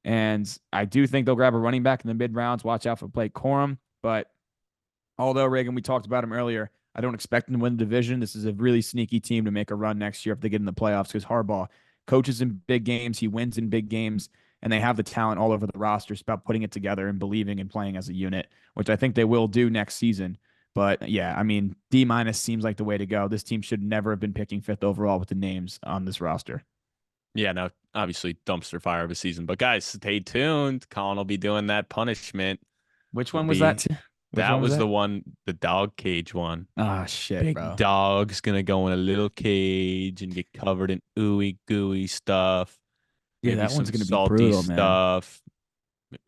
And I do think they'll grab a running back in the mid rounds. Watch out for Blake Corum. But although, Reagan, we talked about him earlier, I don't expect them to win the division. This is a really sneaky team to make a run next year if they get in the playoffs, because Harbaugh coaches in big games. He wins in big games. And they have the talent all over the roster. It's about putting it together and believing and playing as a unit, which I think they will do next season. But yeah, I mean, D- seems like the way to go. This team should never have been picking 5th overall with the names on this roster. Yeah, no, obviously dumpster fire of a season. But guys, stay tuned. Colin will be doing that punishment. Which one was that? That was the one, the dog cage one. Oh, shit, Big bro. dog's going to go in a little cage and get covered in ooey gooey stuff. Yeah, Maybe that one's going to be salty brutal, man. stuff,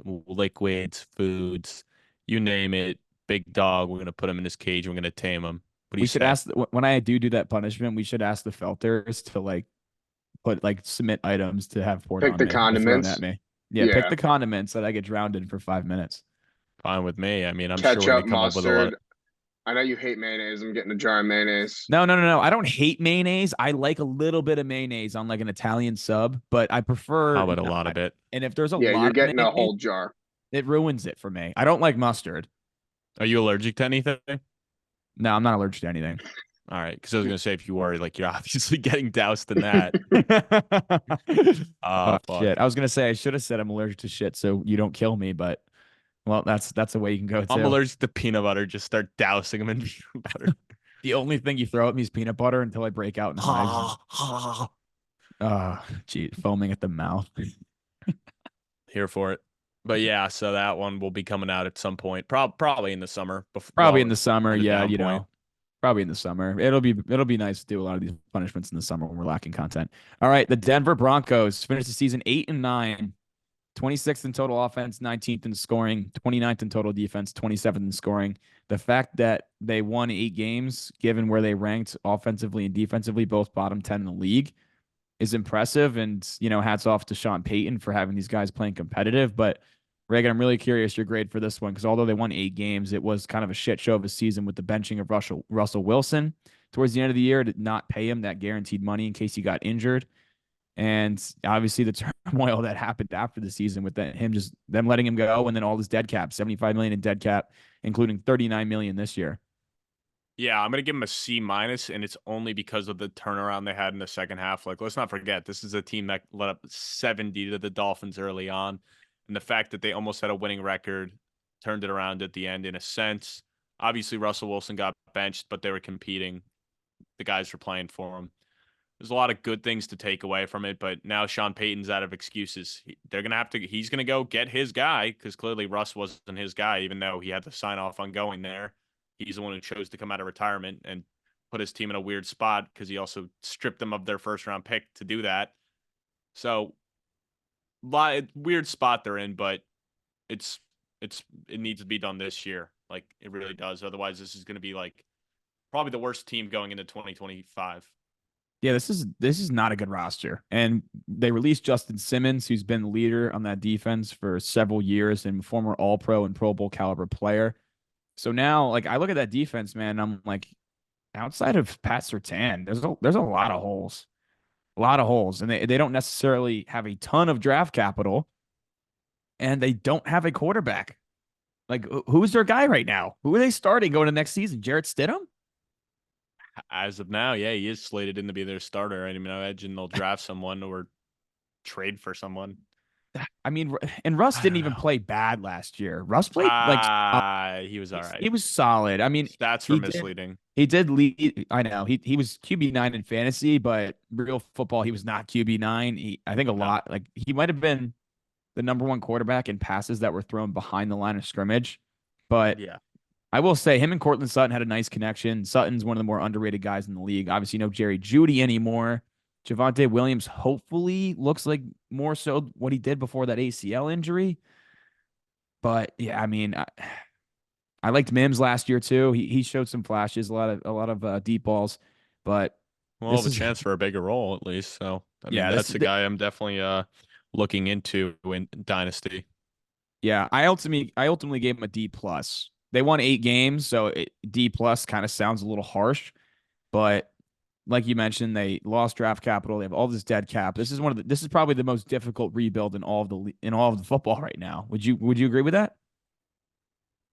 liquids, foods, you name it. Big dog. We're going to put him in his cage. We're going to tame him. We should ask, when I do that punishment, we should ask the Felters to submit items to have poured Pick on the me or condiments. thrown at me. Yeah, pick the condiments that I get drowned in for 5 minutes. Fine with me. I mean, I'm sure we're Ketchup, going to come up with a lot. mustard. I know you hate mayonnaise. I'm getting a jar of mayonnaise. No. I don't hate mayonnaise. I like a little bit of mayonnaise on like an Italian sub, but I prefer How about a lot of it? And if there's a Yeah, lot you're of getting a mayonnaise, whole jar. it ruins it for me. I don't like mustard. Are you allergic to anything? No, I'm not allergic to anything. All right, because I was going to say, if you were, like, you're obviously getting doused in that. Oh, shit. I was going to say, I should have said I'm allergic to shit so you don't kill me, but well, that's a way you can go too. I'm allergic to peanut butter. Just start dousing them in peanut butter. The only thing you throw at me is peanut butter until I break out in hives. Oh, gee, foaming at the mouth. Here for it. But yeah, so that one will be coming out at some point, probably in the summer. Probably in the summer, yeah, probably in the summer. It'll be nice to do a lot of these punishments in the summer when we're lacking content. All right, the Denver Broncos finished the season 8-9, 26th in total offense, 19th in scoring, 29th in total defense, 27th in scoring. The fact that they won 8 games, given where they ranked offensively and defensively, both bottom 10 in the league, is impressive. And, hats off to Sean Payton for having these guys playing competitive. But Reagan, I'm really curious your grade for this one because although they won 8 games, it was kind of a shit show of a season with the benching of Russell Wilson towards the end of the year to not pay him that guaranteed money in case he got injured. And obviously the turmoil that happened after the season with him just them letting him go and then all this dead cap, 75 million in dead cap, including 39 million this year. Yeah, I'm gonna give them a C minus, and it's only because of the turnaround they had in the second half. Like, let's not forget, this is a team that let up 70 to the Dolphins early on, and the fact that they almost had a winning record turned it around at the end in a sense. Obviously, Russell Wilson got benched, but they were competing. The guys were playing for him. There's a lot of good things to take away from it, but now Sean Payton's out of excuses. They're gonna have to. He's gonna go get his guy because clearly Russ wasn't his guy, even though he had to sign off on going there. He's the one who chose to come out of retirement and put his team in a weird spot because he also stripped them of their first round pick to do that. So, weird spot they're in, but it needs to be done this year. Like it really does. Otherwise, this is going to be like probably the worst team going into 2025. Yeah, this is not a good roster. And they released Justin Simmons, who's been the leader on that defense for several years and former All-Pro and Pro Bowl caliber player. So now, like, I look at that defense, man, I'm like, outside of Pat Surtain, there's a lot of holes. A lot of holes. And they don't necessarily have a ton of draft capital, and they don't have a quarterback. Like, who's their guy right now? Who are they starting going to next season? Jarrett Stidham? As of now, yeah, he is slated in to be their starter. I mean, I imagine they'll draft someone or trade for someone. I mean, and Russ I didn't don't even know. play bad last year. Russ played like He was all right. he was solid. I mean, Stats were misleading. He did lead. I know he was QB9 in fantasy, but real football, he was not QB9. I think a lot like he might have been the number one quarterback in passes that were thrown behind the line of scrimmage. But Yeah. I will say him and Cortland Sutton had a nice connection. Sutton's one of the more underrated guys in the league. Obviously, no Jerry Jeudy anymore. Javonte Williams hopefully looks like more so what he did before that ACL injury. But yeah, I mean, I liked Mims last year too. He showed some flashes, a lot of deep balls, but Well, have a chance for a bigger role at least. So I mean, yeah, that's the guy I'm definitely looking into in Dynasty. yeah. I ultimately gave him a D plus. They won 8 games, so D plus kind of sounds a little harsh, but like you mentioned, they lost draft capital. They have all this dead cap. This is probably the most difficult rebuild in all of the football right now. Would you agree with that?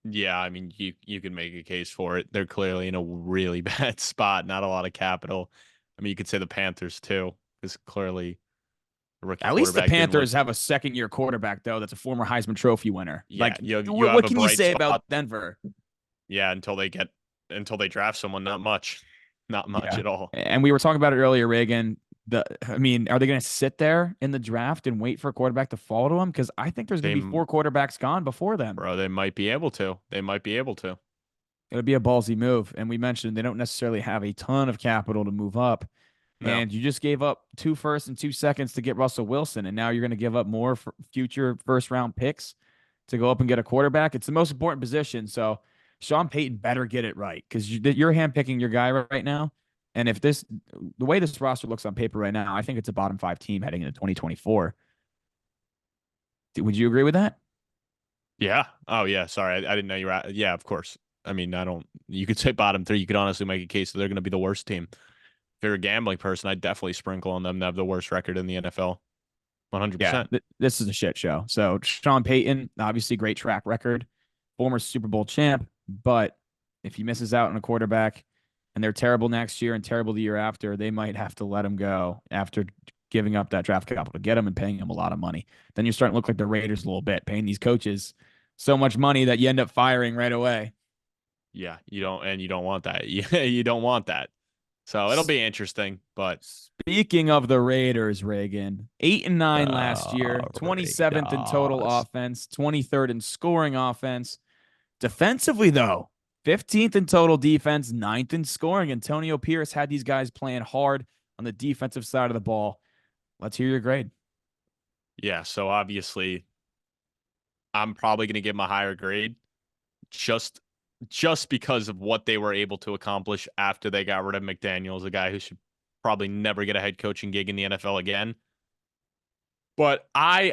Yeah, I mean, you can make a case for it. They're clearly in a really bad spot. Not a lot of capital. I mean, you could say the Panthers too, because clearly the rookie At least the quarterback didn't look. Panthers have a second-year quarterback though. That's a former Heisman Trophy winner. Yeah, Like, you have what a can you bright say spot. about Denver? Yeah, until they draft someone, not much, not much Yeah. at all. And we were talking about it earlier, Reagan. I mean, are they going to sit there in the draft and wait for a quarterback to fall to them? Because I think there's going to be 4 quarterbacks gone before them. Bro, they might be able to. They might be able to. It'll be a ballsy move. And we mentioned they don't necessarily have a ton of capital to move up. No. And you just gave up 2 firsts and 2 seconds to get Russell Wilson. And now you're going to give up more for future first round picks to go up and get a quarterback. It's the most important position. So Sean Payton better get it right because you're handpicking your guy right now. And if the way this roster looks on paper right now, I think it's a bottom 5 team heading into 2024. Would you agree with that? Yeah. Oh, yeah. Sorry. I didn't know you were at. Yeah, of course. I mean, you could say bottom 3. You could honestly make a case that they're going to be the worst team. If you're a gambling person, I'd definitely sprinkle on them to have the worst record in the NFL. 100%. Yeah, this is a shit show. So Sean Payton, obviously great track record, former Super Bowl champ, but if he misses out on a quarterback and they're terrible next year and terrible the year after, they might have to let him go after giving up that draft capital to get him and paying him a lot of money. Then you're starting to look like the Raiders a little bit, paying these coaches so much money that you end up firing right away. Yeah, you don't want that. You don't want that. So it'll be interesting, but speaking of the Raiders, Reagan, 8-9 last year, 27th in total offense, 23rd in scoring offense. Defensively, though, 15th in total defense, 9th in scoring. Antonio Pierce had these guys playing hard on the defensive side of the ball. Let's hear your grade. Yeah, so obviously, I'm probably going to give them a higher grade just because of what they were able to accomplish after they got rid of McDaniels, a guy who should probably never get a head coaching gig in the NFL again. But I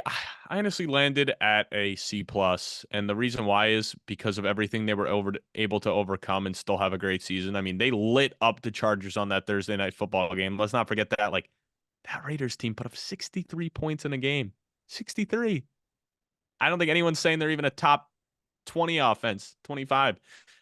honestly landed at a C plus, and the reason why is because of everything they were able to overcome and still have a great season. I mean, they lit up the Chargers on that Thursday night football game. Let's not forget that. Like that Raiders team put up 63 points in a game. 63. I don't think anyone's saying they're even a top 20 offense, 25.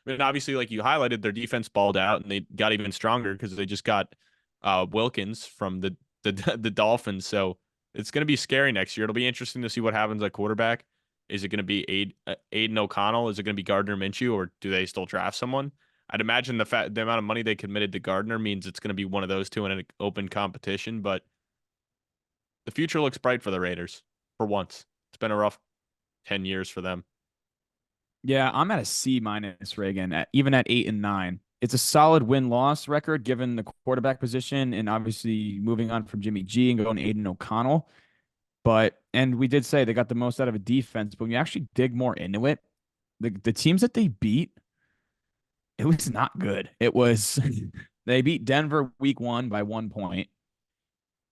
I mean, obviously, like you highlighted, their defense balled out and they got even stronger because they just got Wilkins from the Dolphins. So it's going to be scary next year. It'll be interesting to see what happens at quarterback. Is it going to be Aiden O'Connell? Is it going to be Gardner Minshew, or do they still draft someone? I'd imagine the amount of money they committed to Gardner means it's going to be one of those two in an open competition. But the future looks bright for the Raiders for once. It's been a rough 10 years for them. Yeah, I'm at a C minus, Reagan, even at 8-9. It's a solid win-loss record given the quarterback position and obviously moving on from Jimmy G and going to Aiden O'Connell. And we did say they got the most out of a defense, but when you actually dig more into it, the teams that they beat, it was not good. It was they beat Denver week 1 by 1 point.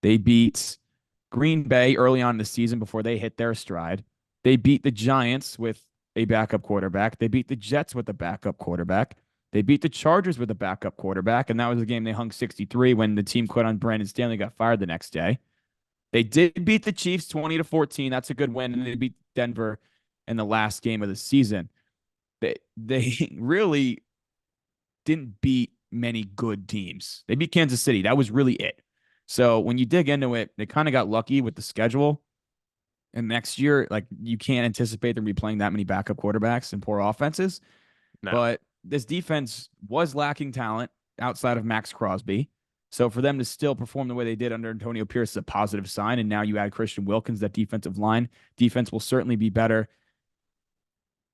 They beat Green Bay early on in the season before they hit their stride. They beat the Giants with a backup quarterback. They beat the Jets with a backup quarterback. They beat the Chargers with a backup quarterback, and that was the game they hung 63 when the team quit on Brandon Stanley, got fired the next day. They did beat the Chiefs 20-14. That's a good win, and they beat Denver in the last game of the season. They really didn't beat many good teams. They beat Kansas City. That was really it. So when you dig into it, they kind of got lucky with the schedule. And next year, like you can't anticipate them be playing that many backup quarterbacks and poor offenses. No. But this defense was lacking talent outside of Max Crosby. So for them to still perform the way they did under Antonio Pierce is a positive sign. And now you add Christian Wilkins, that defensive line. Defense will certainly be better.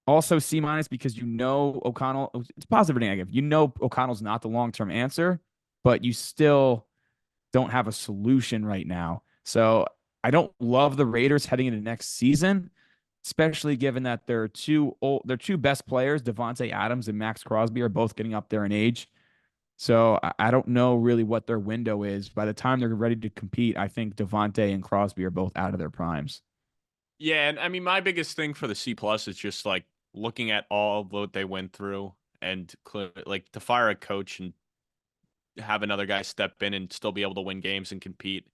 Also C minus because O'Connell, it's positive or negative. O'Connell's not the long-term answer, but you still don't have a solution right now. So I don't love the Raiders heading into next season, especially given that their two best players, Devontae Adams and Max Crosby, are both getting up there in age. So I don't know really what their window is. By the time they're ready to compete, I think Devontae and Crosby are both out of their primes. Yeah, and I mean, my biggest thing for the C plus is just like looking at all of what they went through and like to fire a coach and have another guy step in and still be able to win games and compete.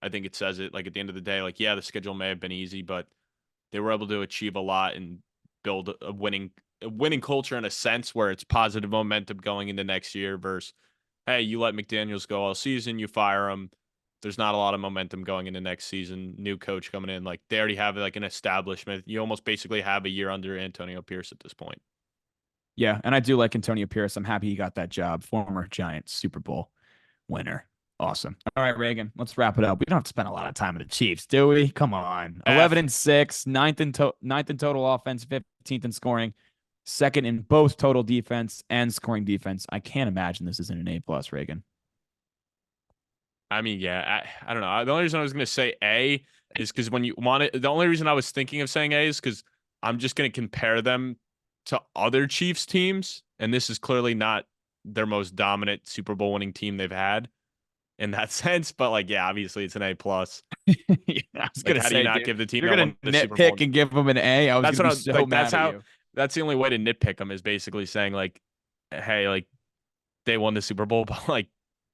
I think it says it. Like at the end of the day, like yeah, the schedule may have been easy, but they were able to achieve a lot and build a winning culture in a sense where it's positive momentum going into next year versus hey, you let McDaniels go all season, you fire him. There's not a lot of momentum going into next season. New coach coming in, like they already have like an establishment. You almost basically have a year under Antonio Pierce at this point. Yeah, and I do like Antonio Pierce. I'm happy he got that job. Former Giants Super Bowl winner. Awesome. All right, Reagan, let's wrap it up. We don't have to spend a lot of time with the Chiefs, do we? Come on. 11-6, ninth in total offense, 15th in scoring, second in both total defense and scoring defense. I can't imagine this isn't an A plus, Reagan. I mean, yeah, I don't know. The only reason I was going to say A is because when you want it, the only reason I was thinking of saying A is because I'm just going to compare them to other Chiefs teams, and this is clearly not their most dominant Super Bowl winning team they've had in that sense. But like, yeah, obviously it's an A plus. Yeah, I was Like, gonna how do you say, not dude, give the team you're that gonna won the Super Bowl? nitpick and give them an A. I was That's gonna what be so like. mad That's at how. you. That's the only way to nitpick them is basically saying like, hey, like they won the Super Bowl, but like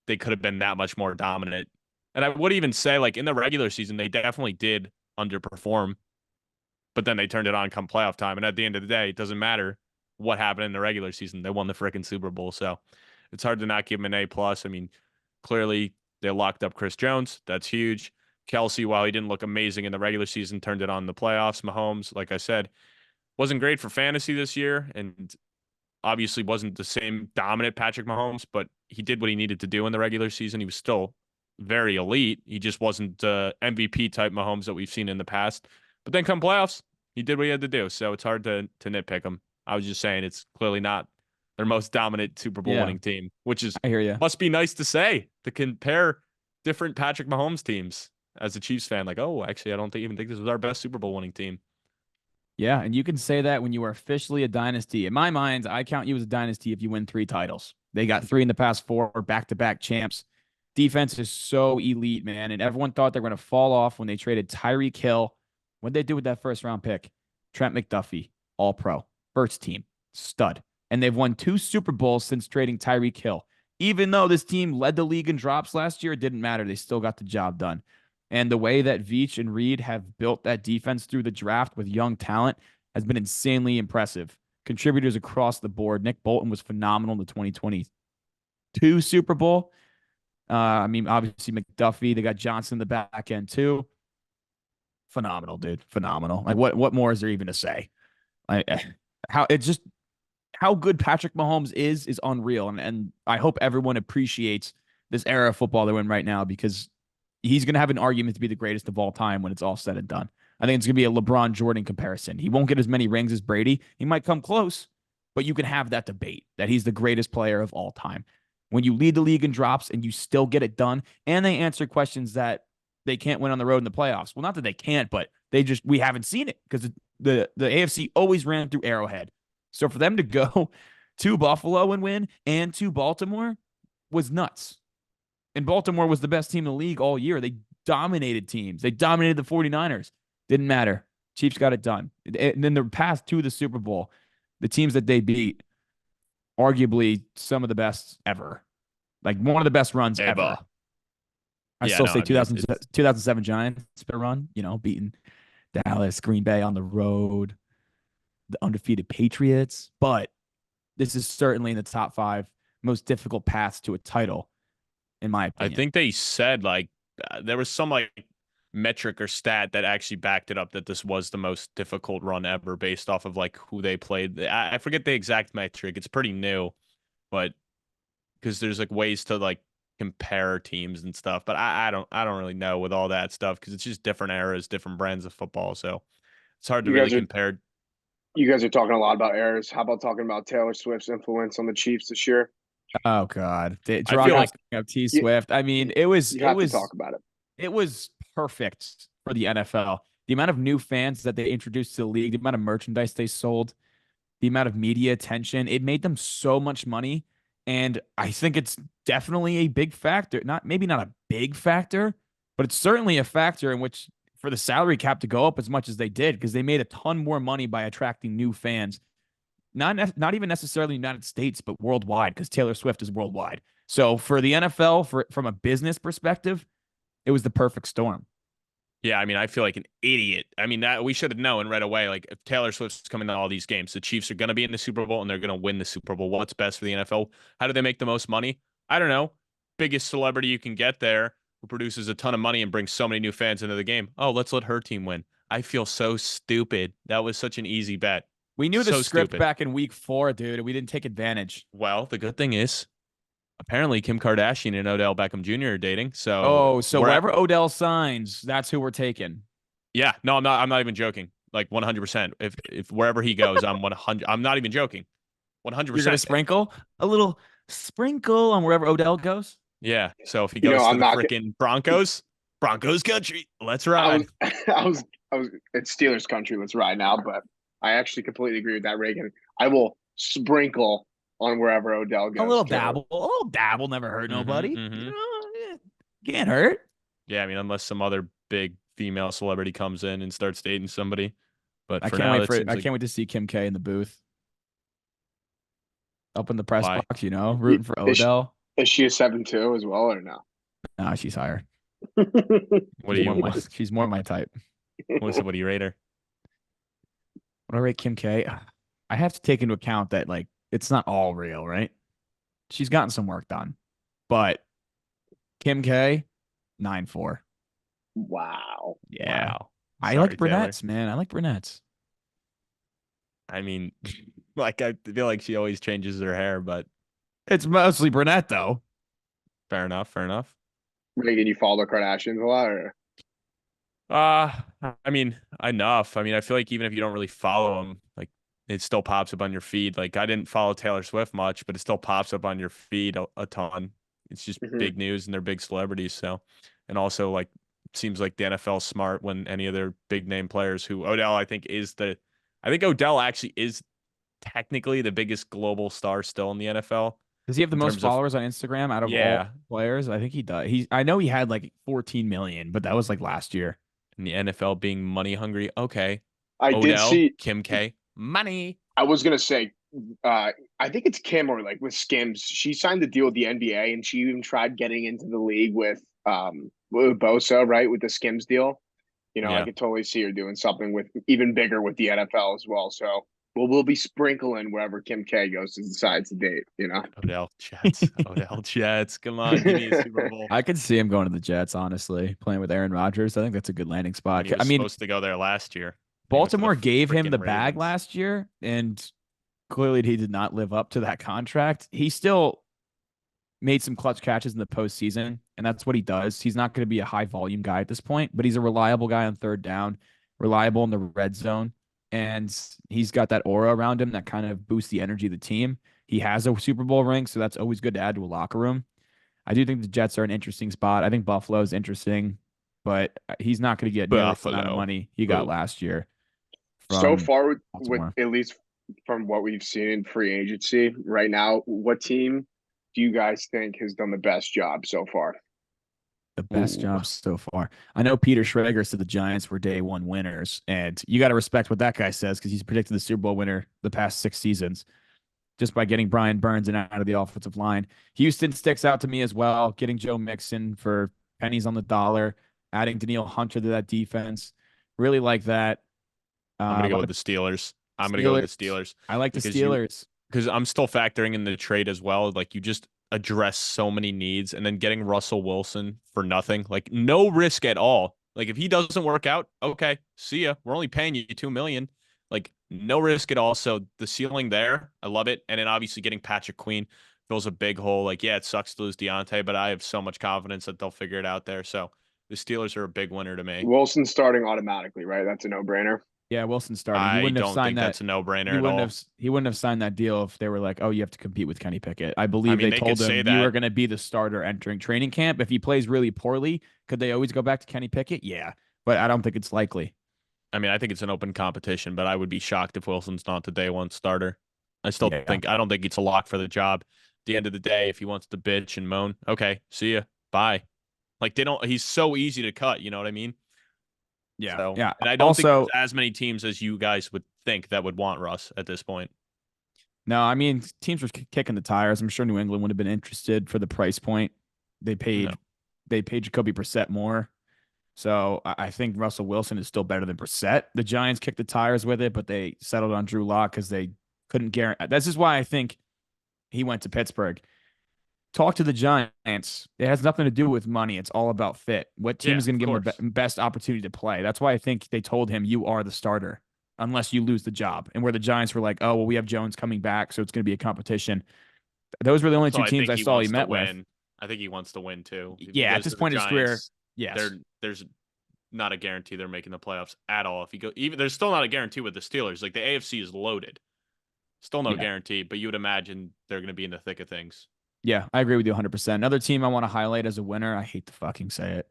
they could have been that much more dominant. And I would even say like in the regular season they definitely did underperform, but then they turned it on come playoff time. And at the end of the day, it doesn't matter what happened in the regular season. They won the freaking Super Bowl, so it's hard to not give them an A plus. I mean, clearly they locked up Chris Jones. That's huge. Kelsey, while he didn't look amazing in the regular season, turned it on in the playoffs. Mahomes, like I said, wasn't great for fantasy this year, and obviously wasn't the same dominant Patrick Mahomes, but he did what he needed to do in the regular season. He was still very elite. He just wasn't MVP type Mahomes that we've seen in the past. But then come playoffs, he did what he had to do. So it's hard to nitpick him. I was just saying it's clearly not their most dominant Super Bowl winning team, which is I hear you. must be nice to say to compare different Patrick Mahomes teams as a Chiefs fan. Like, oh, actually, I don't even think this was our best Super Bowl winning team. Yeah, and you can say that when you are officially a dynasty. In my mind, I count you as a dynasty if you win 3 titles. They got 3 in the past 4, back-to-back champs. Defense is so elite, man. And everyone thought they were going to fall off when they traded Tyreek Hill. What did they do with that first round pick? Trent McDuffie, all pro, first team, stud. And they've won 2 Super Bowls since trading Tyreek Hill. Even though this team led the league in drops last year, it didn't matter. They still got the job done. And the way that Veach and Reed have built that defense through the draft with young talent has been insanely impressive. Contributors across the board. Nick Bolton was phenomenal in the 2022 Super Bowl. I mean, obviously McDuffie. They got Johnson in the back end too. Phenomenal, dude. Phenomenal. Like, what more is there even to say? How good Patrick Mahomes is unreal, and I hope everyone appreciates this era of football they're in right now, because he's going to have an argument to be the greatest of all time when it's all said and done. I think it's going to be a LeBron Jordan comparison. He won't get as many rings as Brady. He might come close, but you can have that debate that he's the greatest player of all time. When you lead the league in drops and you still get it done, and they answer questions that they can't win on the road in the playoffs. Well, not that they can't, but we haven't seen it, because the AFC always ran through Arrowhead. So for them to go to Buffalo and win, and to Baltimore, was nuts. And Baltimore was the best team in the league all year. They dominated teams. They dominated the 49ers. Didn't matter. Chiefs got it done. And then the path to the Super Bowl, the teams that they beat, arguably some of the best ever. Like, one of the best runs ever. I still say 2007 Giants run, beating Dallas, Green Bay on the road, the undefeated Patriots. But this is certainly in the top 5 most difficult paths to a title, in my opinion. I think they said, like, there was some, like, metric or stat that actually backed it up, that this was the most difficult run ever based off of, like, who they played. I forget the exact metric. It's pretty new, but because there's, like, ways to, like, compare teams and stuff, but I don't really know with all that stuff, because it's just different eras, different brands of football, so it's hard to really compare. You guys are talking a lot about eras. How about talking about Taylor Swift's influence on the Chiefs this year? Oh God, I feel like T Swift. I mean, it was to talk about it. It was perfect for the NFL. The amount of new fans that they introduced to the league, the amount of merchandise they sold, the amount of media attention, it made them so much money. And I think it's definitely a big factor. Maybe not a big factor, but it's certainly a factor in which, for the salary cap to go up as much as they did, because they made a ton more money by attracting new fans. Not even necessarily the United States, but worldwide, because Taylor Swift is worldwide. So for the NFL, from a business perspective, it was the perfect storm. Yeah, I mean, I feel like an idiot. I mean, that we should have known right away. Like, if Taylor Swift's coming to all these games, the Chiefs are going to be in the Super Bowl and they're going to win the Super Bowl. What's best for the NFL? How do they make the most money? I don't know. Biggest celebrity you can get there, who produces a ton of money and brings so many new fans into the game. Oh, let's let her team win. I feel so stupid. That was such an easy bet. We knew the script back in week 4, dude, and we didn't take advantage. Well, the good thing is, apparently Kim Kardashian and Odell Beckham Jr. are dating. So wherever Odell signs, that's who we're taking. Yeah, no, I'm not even joking. Like 100%. If wherever he goes, I'm 100. I'm not even joking. 100%. You're gonna sprinkle a little sprinkle on wherever Odell goes. Yeah. So if he goes to the freaking Broncos country, let's ride. I was it's Steelers country. Let's ride now. But I actually completely agree with that, Reagan. I will sprinkle on wherever Odell goes. A little dabble never hurt nobody. Can't hurt. Yeah, I mean, unless some other big female celebrity comes in and starts dating somebody. But I can't wait to see Kim K in the booth, up in the press box, rooting for Odell. Is she a 7'2" as well, or no? No, she's higher. What do you? She's more my type. What do you rate her? What do I rate Kim K? I have to take into account that, like, it's not all real, right? She's gotten some work done, but Kim K, 9.4. Wow. Yeah. Wow. I like brunettes, man. I like brunettes. I mean, like, I feel like she always changes her hair, but it's mostly brunette, though. Fair enough. Reagan, you follow the Kardashians a lot, or? I mean, enough. I mean, I feel like even if you don't really follow them, like, it still pops up on your feed. Like, I didn't follow Taylor Swift much, but it still pops up on your feed a ton. It's just big news and they're big celebrities. So, and also, like, it seems like the NFL is smart when any of their big name players, who Odell, I think Odell actually is technically the biggest global star still in the NFL. Does he have the in most terms of followers on Instagram out of all yeah, players? I think he does. I know he had like 14 million, but that was like last year. in the NFL being money hungry. Okay. I did Odell, see. Kim K, money. I was gonna say, I think it's Kim or like with Skims. She signed the deal with the NBA, and she even tried getting into the league with Bosa, right, with the Skims deal. I Yeah. could totally see her doing something with even bigger with the NFL as well. So we'll be sprinkling wherever Kim K goes to decide to date. Odell Jets. Odell Jets. Come on, give me a Super Bowl. I could see him going to the Jets, honestly, playing with Aaron Rodgers. I think that's a good landing I mean, spot. he was I mean, supposed to go there last year. He went to the Baltimore gave him freaking the bag Ravens. last year, and clearly he did not live up to that contract. He still made some clutch catches in the postseason, and that's what he does. He's not going to be a high volume guy at this point, but he's a reliable guy on third down, reliable in the red zone, and he's got that aura around him that kind of boosts the energy of the team. He has a Super Bowl ring, so that's always good to add to a locker room. I do think the Jets are an interesting spot. I think Buffalo is interesting, but he's not going to get nearly the amount of Buffalo. money he got Boo. last year So from far with Baltimore. at least from what we've seen in free agency right now, what team do you guys think has done the best job so far? The best Ooh. job so far. I know Peter Schrager said the Giants were day one winners, and you got to respect what that guy says because he's predicted the Super Bowl winner the past 6 seasons just by getting Brian Burns and out of the offensive line. Houston sticks out to me as well, getting Joe Mixon for pennies on the dollar, adding Daniil Hunter to that defense. Really like that. I'm gonna A go lot with of the Steelers. I'm gonna go with the Steelers. Steelers I like the because you Steelers. because I'm still factoring in the trade as well. Like you just address so many needs and then getting Russell Wilson for nothing, like no risk at all. Like if he doesn't work out, okay, see ya. We're only paying you 2 million. Like no risk at all. So the ceiling there, I love it. And then obviously getting Patrick Queen fills a big hole. Like, yeah, it sucks to lose Deontay, but I have so much confidence that they'll figure it out there. So the Steelers are a big winner to me. Wilson starting automatically, right? That's a no-brainer. Yeah, Wilson starting. He I wouldn't have don't signed think that. that's a no-brainer He at wouldn't all. have. He wouldn't have signed that deal if they were like, "Oh, you have to compete with Kenny Pickett." I I believe mean, they they could told say him you are that. going to be the starter entering training camp. If he plays really poorly, could they always go back to Kenny Pickett? Yeah, but I don't think it's likely. I mean, I think it's an open competition, but I would be shocked if Wilson's not the day one starter. Yeah, I don't think it's a lock for the job. At the end of the day, if he wants to bitch and moan, okay, see ya, bye. Like they don't. He's so easy to cut. You know what I mean? yeah, So, yeah. and I don't think there's Also, as many teams as you guys would think that would want Russ at this point. no, I mean teams were kicking the tires. I'm sure New England would have been interested for the price point. They No, paid. They paid Jacoby Brissett more. So I think Russell Wilson is still better than Brissett. The Giants kicked the tires with it, but they settled on Drew Lock because they couldn't guarantee. This is why I think he went to Pittsburgh. Talk to the Giants. It has nothing to do with money. It's all about fit. What team yeah, is going of to give him the course. best opportunity to play? That's why I think they told him, you are the starter unless you lose the job. And where the Giants were like, oh, well, we have Jones coming back, so it's going to be a competition. Those were the only Also, two I teams think I he saw he wants to met with. win. I think he wants to win too. If he Yeah, at goes this to the point in his career, Giants, yes. there's not a guarantee they're making the playoffs at all. If you go, even there's still not a guarantee with the Steelers. Like the AFC is loaded. Still no Yeah. guarantee, but you would imagine they're going to be in the thick of things. Yeah, I agree with you 100%. Another team I want to highlight as a winner, I hate to fucking say it,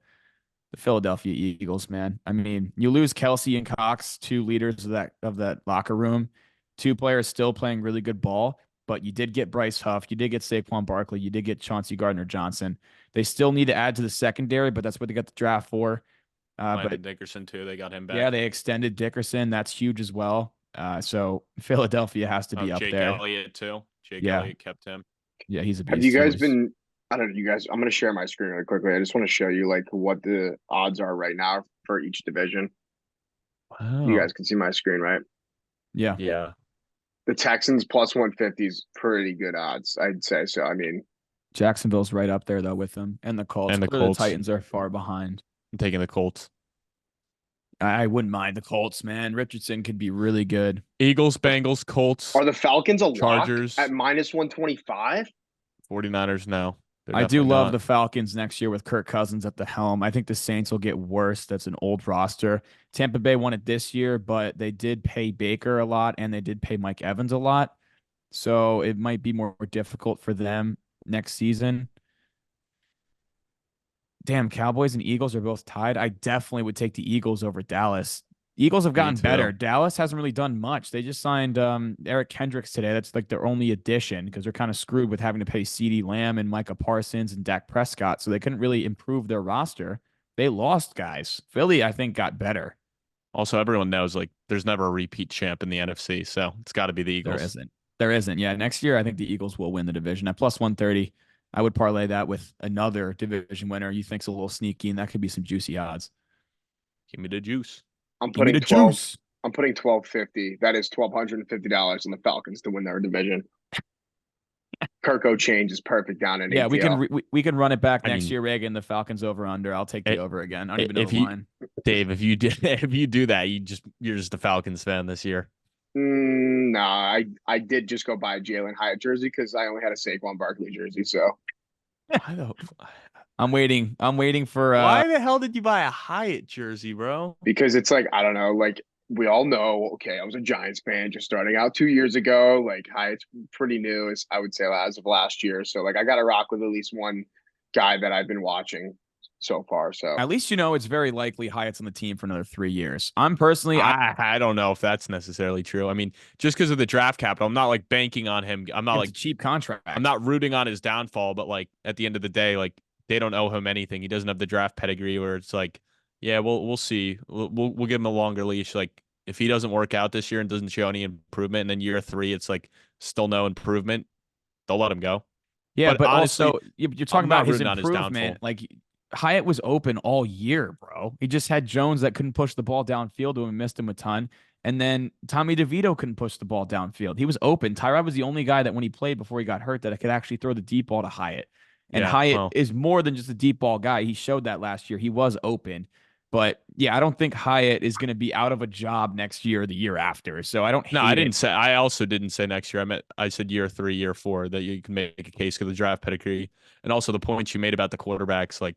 the Philadelphia Eagles, man. I mean, you lose Kelsey and Cox, two leaders of that locker room, two players still playing really good ball, but you did get Bryce Huff, you did get Saquon Barkley, you did get Chauncey Gardner-Johnson. They still need to add to the secondary, but that's what they got the draft for. But Landon Dickerson too. They got him yeah, back. they extended Dickerson. That's huge as well. So Philadelphia has to Oh, be up Jake there. Elliott too. Jake Yeah, Elliott kept him. yeah, he's a Have you beast. guys been? I don't know. You guys, I'm going to share my screen really quickly. I just want to show you like what the odds are right now for each division. You Wow. guys can see my screen, right? Yeah. Yeah. The Texans plus 150 is pretty good odds, I'd say. So, I mean, Jacksonville's right up there though with them, and the Colts. And the Clearly, the Colts. Titans are far behind. I'm taking the Colts. I wouldn't mind the Colts, man. Richardson could be really good. Eagles, Bengals, Colts, are the Falcons a lock Chargers, at minus 125? 49ers. No, they're I do definitely love not. the Falcons next year with Kirk Cousins at the helm. I think the Saints will get worse. That's an old roster. Tampa Bay won it this year, but they did pay Baker a lot and they did pay Mike Evans a lot. So it might be more difficult for them next season. Damn, Cowboys and Eagles are both tied. I definitely would take the Eagles over Dallas. Eagles have Me gotten better. too. Dallas hasn't really done much. They just signed Eric Kendricks today. That's like their only addition because they're kind of screwed with having to pay CeeDee Lamb and Micah Parsons and Dak Prescott. So they couldn't really improve their roster. They lost guys. Philly, I think, got better. Also, everyone knows like there's never a repeat champ in the NFC, so it's got to be the There Eagles. isn't. There isn't. Yeah. Next year, I think the Eagles will win the division at plus 130. I would parlay that with another division winner you think's a little sneaky, and that could be some juicy odds. Give me the juice. I'm Give me putting the 12. juice. I'm putting 1250. That is $1,250 on the Falcons to win their division. Kirko change is perfect down in Yeah, ATL. we can run it back I next mean, year, Reagan. The Falcons over under. I'll take the over again. I don't even know if the you, line. Dave, if you did, if you do that, you're just a Falcons fan this year. Nah, I did just go buy a Jalen Hyatt jersey because I only had a Saquon Barkley jersey. So I don't. I'm waiting. I'm waiting for Why the hell did you buy a Hyatt jersey, bro? because it's like, I don't know, like we all know, okay, I was a Giants fan just starting out 2 years ago. Like Hyatt's pretty new, as I would say, as of last year. So like I got to rock with at least one guy that I've been watching so far. So at least you know it's very likely Hyatt's on the team for another 3 years. I'm personally I don't know if that's necessarily true. I mean, just because of the draft capital, I'm not like banking on him. I'm not it's like a cheap contract. I'm not rooting on his downfall, but like at the end of the day, like they don't owe him anything. He doesn't have the draft pedigree where it's like, yeah, we'll see. We'll give him a longer leash. Like if he doesn't work out this year and doesn't show any improvement, and then year 3, it's like still no improvement, they'll let him go. Yeah, But but honestly, also you're talking I'm not about his rooting on his downfall. improvement. Like Hyatt was open all year, bro. He just had Jones that couldn't push the ball downfield and we missed him a ton. And then Tommy DeVito couldn't push the ball downfield. He was open. Tyrod was the only guy that when he played before he got hurt that could actually throw the deep ball to Hyatt. And Yeah, Hyatt well, is more than just a deep ball guy. He showed that last year. He was open. But yeah, I don't think Hyatt is going to be out of a job next year or the year after. So I don't no, hate I it. didn't say. I also didn't say next year. I said year 3, year 4 that you can make a case for the draft pedigree, and also the points you made about the quarterbacks. Like,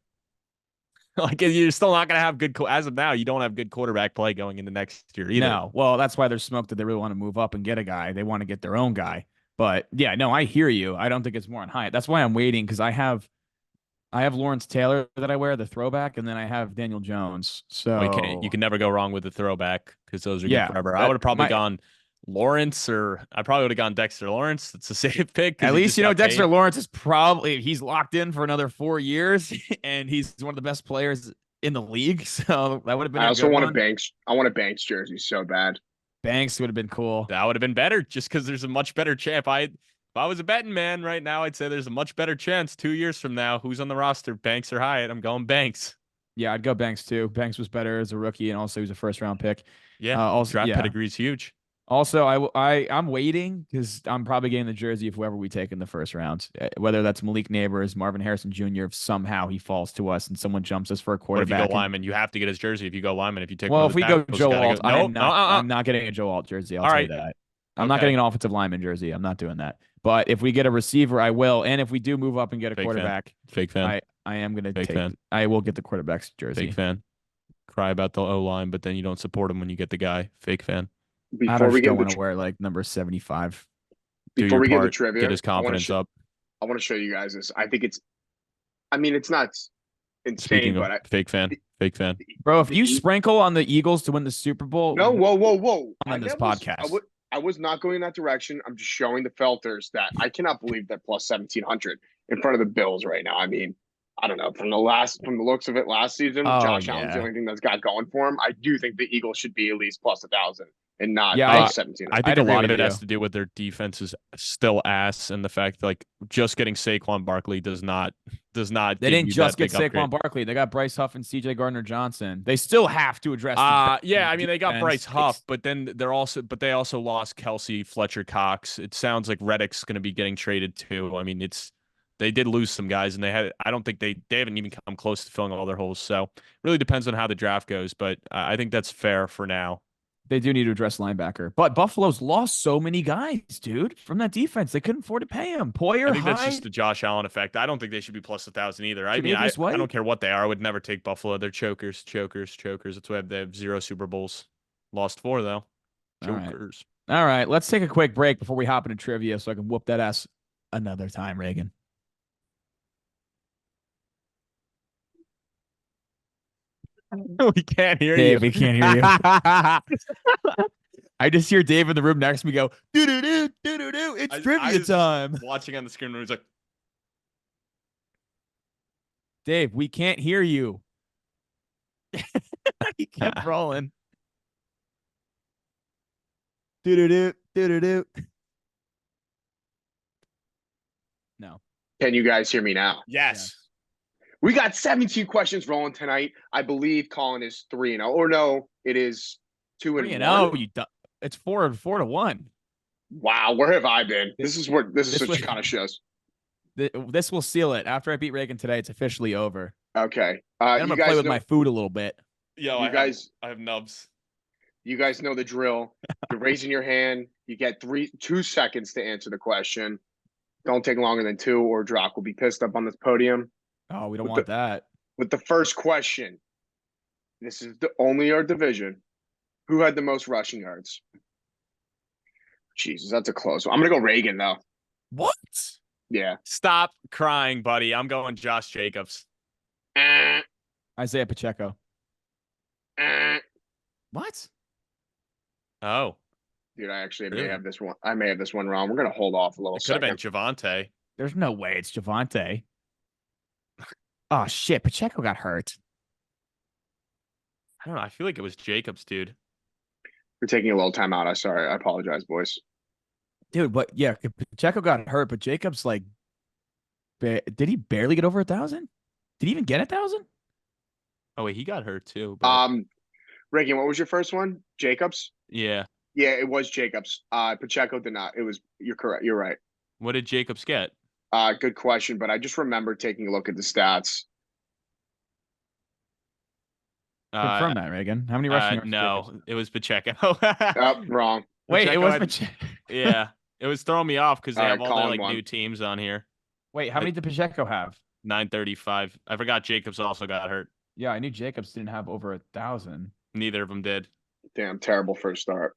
like you're still not gonna have good. As of now, you don't have good quarterback play going into next year either. No. Well, that's why there's smoke that they really want to move up and get a guy. They want to get their own guy. But yeah, no, I hear you. I don't think it's more on Hyatt. That's why I'm waiting because I have Lawrence Taylor that I wear, the throwback, and then I have Daniel Jones. Well, you So can never go wrong with the throwback because those are good yeah, forever. I would have probably my gone Lawrence, or I probably would have gone Dexter Lawrence. It's a safe pick because at he least just you know got Dexter paid. Lawrence is he's locked in for another 4 years, and he's one of the best players in the league. So that would have been I a also good want a one. Banks. I want a Banks jersey so bad. Banks would have been cool. That would have been better just because there's a much better chance. If I was a betting man right now, I'd say there's a much better chance 2 years from now. Who's on the roster, Banks or Hyatt? I'm going Banks. Yeah, I'd go Banks too. Banks was better as a rookie, and also he was a first round pick. Yeah, Also, draft yeah. pedigree is huge. Also, I'm waiting because I'm probably getting the jersey of whoever we take in the first round, whether that's Malik Neighbors, Marvin Harrison Jr. If somehow he falls to us and someone jumps us for a What if you go quarterback. lineman? You have to get his jersey if you go lineman. If you take one Well, of if the we go tackles, you Joe gotta go. Alt, I am Nope. not. I'm not getting a Joe Alt jersey. I'll All tell you right. that. I'm not Okay. getting an offensive lineman jersey. I'm not doing that. But if we get a receiver, I will. And if we do move up and get a Fake quarterback, Fake fan. I am gonna Fake take. fan. I will get the quarterback's jersey. Fake fan. Cry about the O line, but then you don't support him when you get the guy. Fake fan. I Before we just get don't into want to wear like number 75. Do before your we get into part. trivia, Get his confidence up. I want to show you guys this. I think it's. I mean, it's not insane, Speaking of but fake fan, fake fan. Bro, if the you E- sprinkle on the Eagles to win the Super Bowl, no, whoa. on this podcast. I was not going in that direction. I'm just showing the Felters that I cannot believe that plus 1,700 in front of the Bills right now. I mean, I don't know from the looks of it last season. Oh, Josh Allen's the yeah. only thing that's got going for him. I do think the Eagles should be at least plus 1,000 and not Yeah, plus 1,700. I think I'd a agree lot of with it has you. to do with their defense is still ass, and the fact like just getting Saquon Barkley does not. They give didn't you just that get big Saquon upgrade. Barkley. They got Bryce Huff and CJ Gardner Johnson. They still have to address the Yeah, I mean they got defense. Bryce Huff, but then they also lost Kelsey, Fletcher Cox. It sounds like Reddick's going to be getting traded too. I mean they did lose some guys, and I don't think they haven't even come close to filling all their holes. So really depends on how the draft goes, but I think that's fair for now. They do need to address linebacker. But Buffalo's lost so many guys, dude, from that defense. They couldn't afford to pay him. Poyer, I think that's just Hyde, the Josh Allen effect. I don't think they should be plus 1,000 either. I mean, Tre'Davious I White. don't care what they are. I would never take Buffalo. They're chokers. That's why they have 0 Super Bowls. Lost 4 though. All right. Chokers. All right, let's take a quick break before we hop into trivia so I can whoop that ass another time, Reagan. We can't hear Dave, you. we can't hear you. I just hear Dave in the room next to me go, doo-doo-doo, doo-doo-doo, it's trivia was time. watching on the screen and he's like, Dave, we can't hear you. He kept rolling. Doo-doo-doo, doo-doo-doo. No. Can you guys hear me now? yes. We got 17 questions rolling tonight. I believe Colin is 3-0. Or no, it is 2-1. Oh, it's 4-1. Wow, where have I been? This is this such kind of shows. This will seal it. After I beat Reagan today, it's officially over. Okay. And I'm You gonna guys play with know, my food a little bit. Yo, You guys- I have nubs. you guys know the drill. You're raising your hand. You get 2 seconds to answer the question. Don't take longer than 2 or Drock will be pissed up on this podium. Oh, we don't With want that. With the first question, this is only our division. Who had the most rushing yards? Jesus, that's a close one. I'm going to go Reagan, though. What? Yeah. Stop crying, buddy. I'm going Josh Jacobs. Eh, Isaiah Pacheco. eh. What? Oh, Dude, I actually Really? may have this one. I may have this one wrong. We're going to hold off a little it could have been second. Javante. There's no way it's Javante. Oh shit, Pacheco got hurt. I don't know. I feel like it was Jacobs, dude. We're taking a little time out. I apologize, boys. Dude, but yeah, Pacheco got hurt, but Jacobs did he barely get over 1,000? Did he even get 1,000? Oh wait, he got hurt too. But... Reagan, what was your first one? Jacobs? yeah. Yeah, it was Jacobs. Pacheco did not. You're correct. You're right. What did Jacobs get? Good question, but I just remember taking a look at the stats. Confirm that, Reagan. How many rushing yards? No, it was Pacheco. Oh, wrong. Wait, it was had- Pacheco. Yeah, it was throwing me off because they All have right, all their Colin like won. new teams on here. Wait, how many did Pacheco have? 935. I forgot Jacobs also got hurt. Yeah, I knew Jacobs didn't have over 1,000. Neither of them did. Damn, terrible first start.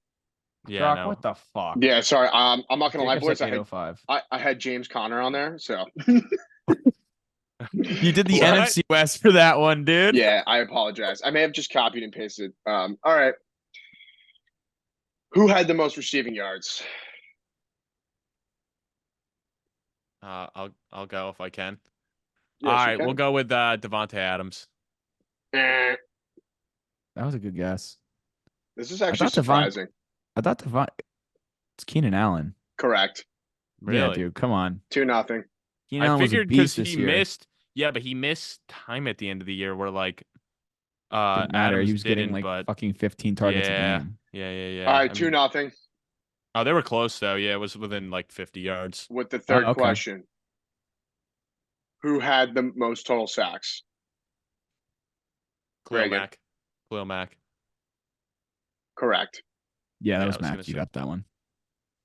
Yeah, Brock, no. what the fuck? Yeah, sorry. I'm not gonna lie, Jacobs boys. at 805. I had James Conner on there, so You did the What? NFC West for that one, dude. yeah, I apologize. I may have just copied and pasted. All right. Who had the most receiving yards? I'll go if I can. Yes, all you right, can. we'll go with Devontae Adams. Eh, That was a good guess. this is actually thought Devon- surprising. I thought it's Keenan Allen. Correct. Really? Yeah, dude, come on. 2-0. Keenan I Allen was a figured because beast this he year. missed. Yeah, but he missed time at the end of the year where like Didn't matter. Adams He was getting didn't, like but fucking 15 targets a yeah, game. yeah. All right, I mean, 2-0. oh, they were close though. Yeah, it was within like 50 yards. With the third okay. question. Who had the most total sacks? Khalil Reagan. Mack. Khalil Mack. Correct. Yeah, that Yeah, was I was gonna Mac. You say- got that one.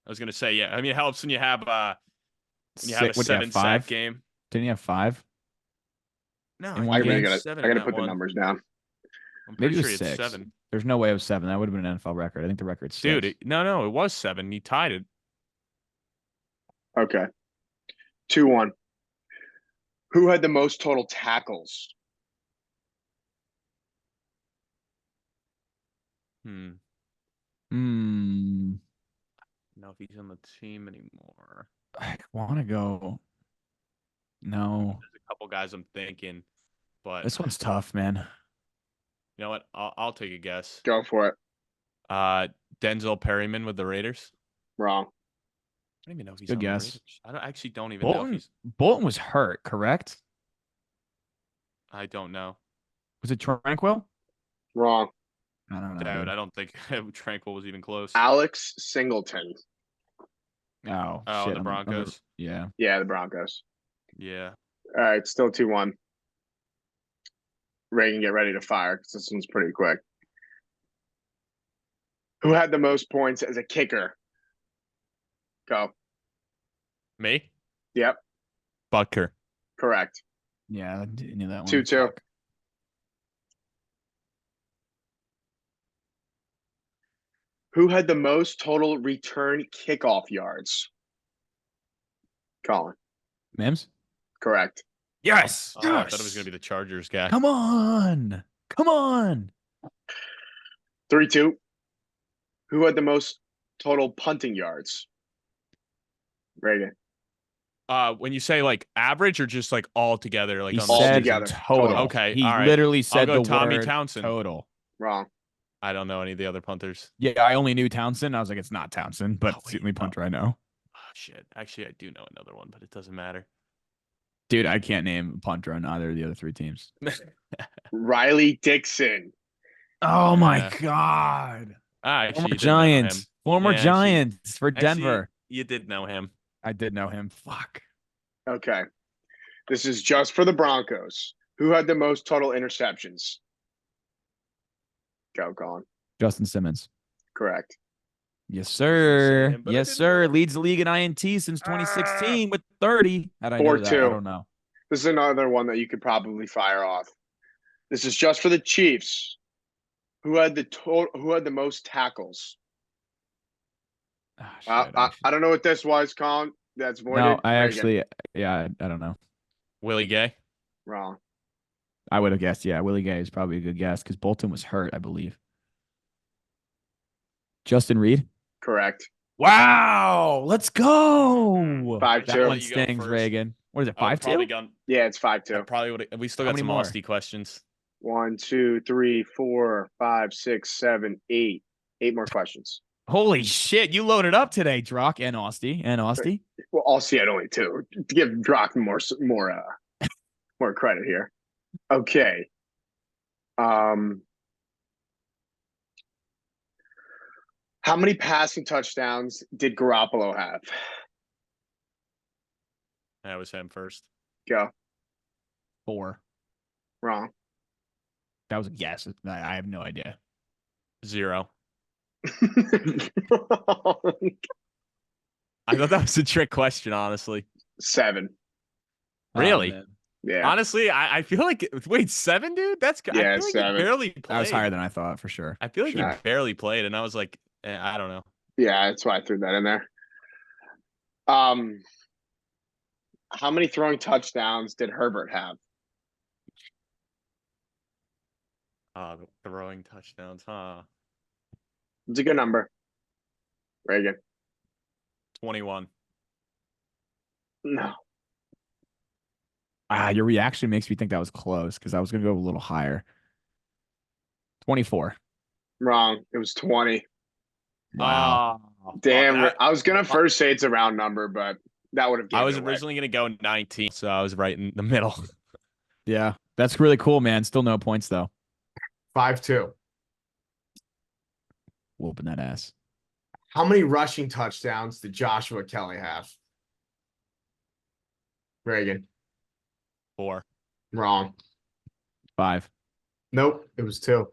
I was gonna say, yeah. I mean, it helps when you have a What, did he have, 7-sack five? game. Didn't he have 5? No, In I one think game? he had I 7 gotta in that put the one. numbers down. I'm Maybe pretty it sure was he had 6. 7. There's no way it was 7. That would have been an NFL record. I think the record's 6. Dude, no, it was 7. He tied it. Okay. 2-1. Who had the most total tackles? Hmm. Hmm. Know if he's on the team anymore. I want to go. No. There's a couple guys I'm thinking, but This one's tough, man. you know what? I'll take a guess. Go for it. Denzel Perryman with the Raiders. Wrong. I don't even know if he's Good on guess. the Raiders. I actually don't even know if he's. Bolton was hurt, correct? I don't know. Was it Tranquil? Wrong. I don't know. Dude, dude. I don't think Tranquil was even close. Alex Singleton. Oh, Oh, shit. the Broncos. Yeah. Yeah, the Broncos. Yeah. All right, still 2-1. Reagan, get ready to fire because this one's pretty quick. Who had the most points as a kicker? Go. Me? Yep, Butker. correct. Yeah, I knew that one. 2-2. Fuck. Who had the most total return kickoff yards? Colin. Mims? Correct. Yes. Oh, I thought it was gonna be the Chargers guy. Come on. Come on. 3-2. Who had the most total punting yards? Reagan. When you say like average or just like all together, like He on the all said season? together. total. Okay, He all right. literally I'll said go the Tommy word Townsend. total. Wrong. I don't know any of the other punters. Yeah, I only knew Townsend. I was like, it's not Townsend, but Oh, it's the wait. only punter I know. Oh shit. Actually, I do know another one, but it doesn't matter. Dude, I can't name a punter on either of the other three teams. Riley Dixon. Oh my Yeah. God. Actually, Former you did know him. Giants. Former Yeah, actually- Giants for Actually, Denver. you did know him. I did know him. Fuck. Okay. This is just for the Broncos. Who had the most total interceptions? Go, Colin. Justin Simmons. Correct. Yes, sir. saying, but I Yes, didn't sir. know. Leads the league in INT since 2016 with 30. How'd I know that? I 4-2. don't know. This is another one that you could probably fire off. This is just for the Chiefs. Who had the most tackles? Ah, shit, I don't know what this was, Colin. That's voided. no, I Reagan. actually, yeah, I don't know. Willie Gay. Wrong. I would have guessed, yeah, Willie Gay is probably a good guess because Bolton was hurt, I believe. Justin Reed. Correct. Wow, let's go. 5-2. That I'll one let you go stings, first. Reagan. What is it, I would've probably 5-2? gone. Yeah, it's I 5-2. probably would. We still How got many some more? Austie questions. 1, 2, 3, 4, 5, 6, 7, 8. 8 more questions. Holy shit, you loaded up today, Drock and Austie. Well, I'll see it only 2. To give Brock more credit here. Okay. How many passing touchdowns did Garoppolo have? That was him first. Go. 4. Wrong. That was a guess. I have no idea. 0. I thought that was a trick question, honestly. 7. Really? Oh, man. Yeah. Honestly, I feel like wait, 7, dude? I Yeah, feel like 7. you barely played. That was higher than I thought for sure. I feel like Sure. you barely played, and I was like, I don't know. Yeah, that's why I threw that in there. How many throwing touchdowns did Herbert have? Throwing touchdowns, huh? It's a good number. Reagan. 21. No. Your reaction makes me think that was close because I was gonna go a little higher. 24. Wrong. It was 20. Wow. Damn. Fuck, I was going to first say it's a round number, but that would have given I was it away. originally gonna go 19, so I was right in the middle. Yeah, that's really cool, man. Still no points though. 5-2. Whooping that ass. How many rushing touchdowns did Joshua Kelly have? Reagan. 4. Wrong. 5. Nope. It was 2.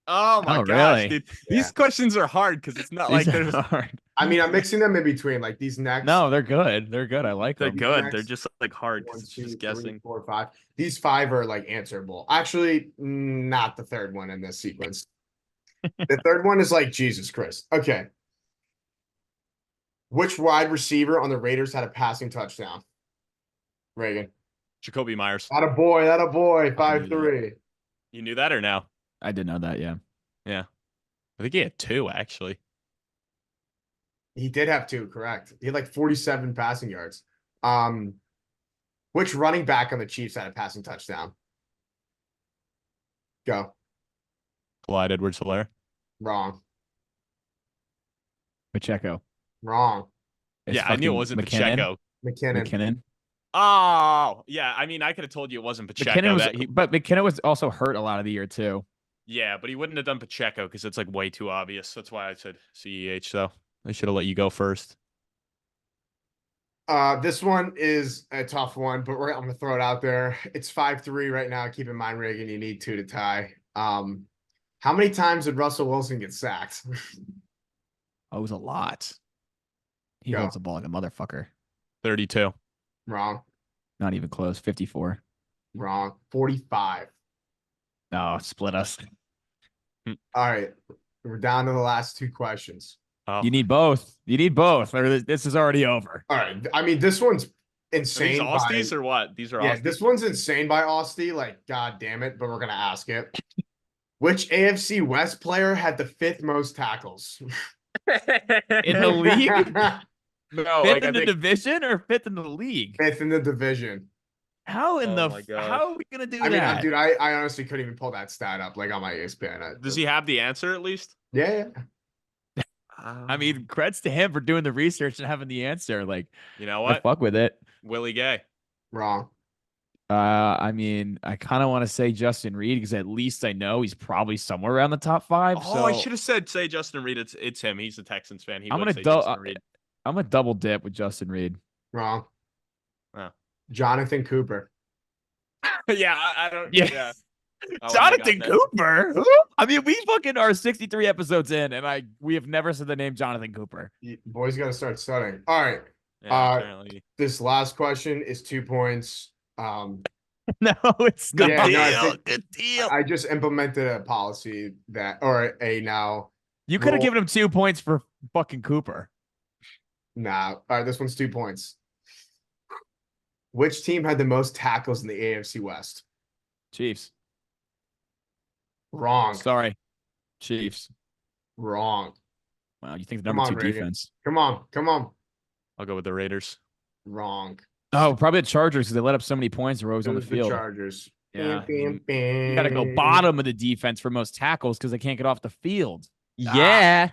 Oh my Oh, gosh, really? dude. Yeah. These questions are hard because it's not These like are there's hard. I mean, I'm mixing them in between. Like these next. No, they're good. They're good. I like they're them. good. next- They're just like hard 1, because it's 2, just 3, guessing. 4, 5. These 5 are like answerable. Actually, not the third one in this sequence. The third one is like Jesus Christ. Okay. Which wide receiver on the Raiders had a passing touchdown? Reagan. Jacoby Myers. That a boy. That a boy. I knew 5-3. You knew that or no? I did know that, yeah. I think he had 2 actually. He did have 2, correct. He had like 47 passing yards. Which running back on the Chiefs had a passing touchdown? Go. Clyde Edwards-Helaire. Wrong. Pacheco. Wrong. It's Yeah, I knew it fucking wasn't McKinnon. Pacheco. McKinnon. McKinnon. Oh, yeah. I mean, I could have told you it wasn't Pacheco. McKinnon was, but McKinnon was also hurt a lot of the year too. Yeah, but he wouldn't have done Pacheco because it's like way too obvious. That's why I said CEH. So I should have let you go first. This one is a tough one, but I'm gonna throw it out there. It's 5-3 right now. Keep in mind, Reagan, you need 2 to tie. How many times did Russell Wilson get sacked? Oh, it was a lot. He Go. holds the ball like a motherfucker. 32. Wrong. Not even close. 54. Wrong. 45. No, split us. All right. We're down to the last 2 questions. Oh, You need both. You need both, or this is already over. All right. I mean, this one's are these insane. Austies or what? These are Yeah, Austies. this one's insane by Austie. Like, god damn it, but we're gonna ask it. Which AFC West player had the 5th most tackles? In the league? No, Fifth like I in the think. division or fifth in the league? 5th in the division. How in Oh my gosh. how are we gonna do I mean, that? dude, I honestly couldn't even pull that stat up like on my ESPN. Does he have the answer at least? Yeah. I mean, creds to him for doing the research and having the answer. Like, You know I what? fuck with it. Willie Gay. Wrong. I mean, I kind of want to say Justin Reed because at least I know he's probably somewhere around the top 5. Oh, so I should have said say Justin Reed. It's him. He's a Texans fan. He I'm would gonna say Justin Reed. I'm gonna double dip with Justin Reed. Wrong. Oh. Jonathan Cooper. Yeah, I don't. Yeah. Yeah. Oh, Jonathan my God, Cooper. Who? I mean, we fucking are 63 episodes in, and we have never said the name Jonathan Cooper. Boys got to start studying. All right. Yeah, apparently. This last question is 2 points. No, it's not. Yeah, no, I think- Good deal. I just implemented a policy that, or a now. You could have rule- given him 2 points for fucking Cooper. Nah. All right, this one's 2 points. Which team had the most tackles in the AFC West? Chiefs. Wrong. Sorry. Chiefs. Wrong. Wow, you think the Come number on, 2 Reagan. defense? Come on. Come on. I'll go with the Raiders. Wrong. Oh, probably the Chargers because they let up so many points and were always It on the was the field. Chargers. Yeah. Bam, bam, You got to go bam. bottom of the defense for most tackles because they can't get off the field. Yeah.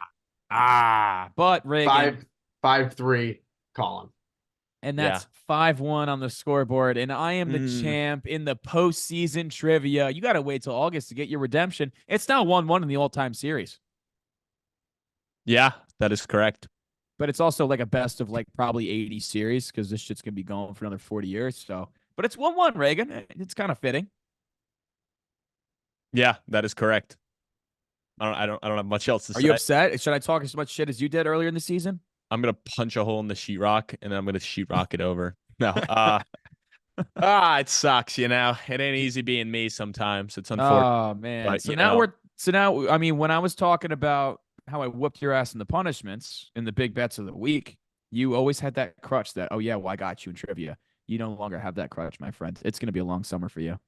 But Reagan. 5-3, Colin. And that's 5-1 on the scoreboard. And I am the champ in the postseason trivia. You got to wait till August to get your redemption. It's now 1-1 in the all-time series. Yeah, that is correct. But it's also like a best of like probably 80 series because this shit's going to be going for another 40 years. So, but it's 1-1, Reagan. It's kind of fitting. Yeah, that is correct. I don't have much else to say. Are you upset? Should I talk as much shit as you did earlier in the season? I'm gonna punch a hole in the sheetrock and then I'm gonna sheetrock it over. No. It sucks, you know. It ain't easy being me sometimes. It's unfortunate. Oh man. But, So now I mean, when I was talking about how I whooped your ass in the punishments in the big bets of the week, you always had that crutch that, oh yeah, well, I got you in trivia. You no longer have that crutch, my friend. It's gonna be a long summer for you.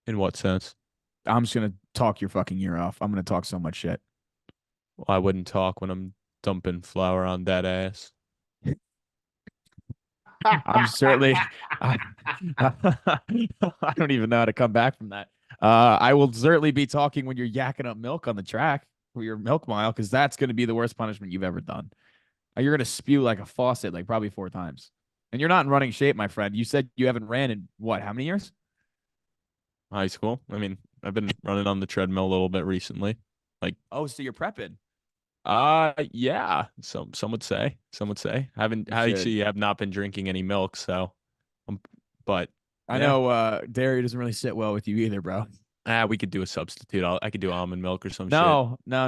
In what sense? I'm just gonna talk your fucking ear off. I'm gonna talk so much shit. Well, I wouldn't talk when I'm dumping flour on that ass. I'm certainly I don't even know how to come back from that. I will certainly be talking when you're yakking up milk on the track for your milk mile, because that's going to be the worst punishment you've ever done. You're going to spew like a faucet, like probably 4 times. And you're not in running shape, my friend. You said you haven't ran in what, how many years? High school. I mean, I've been running on the treadmill a little bit recently. Oh, so you're prepping. Yeah. Some would say. Some would say. I should. actually have not been drinking any milk, so but I Yeah. know dairy doesn't really sit well with you either, bro. we could do a substitute. I could do almond milk or some shit. No. I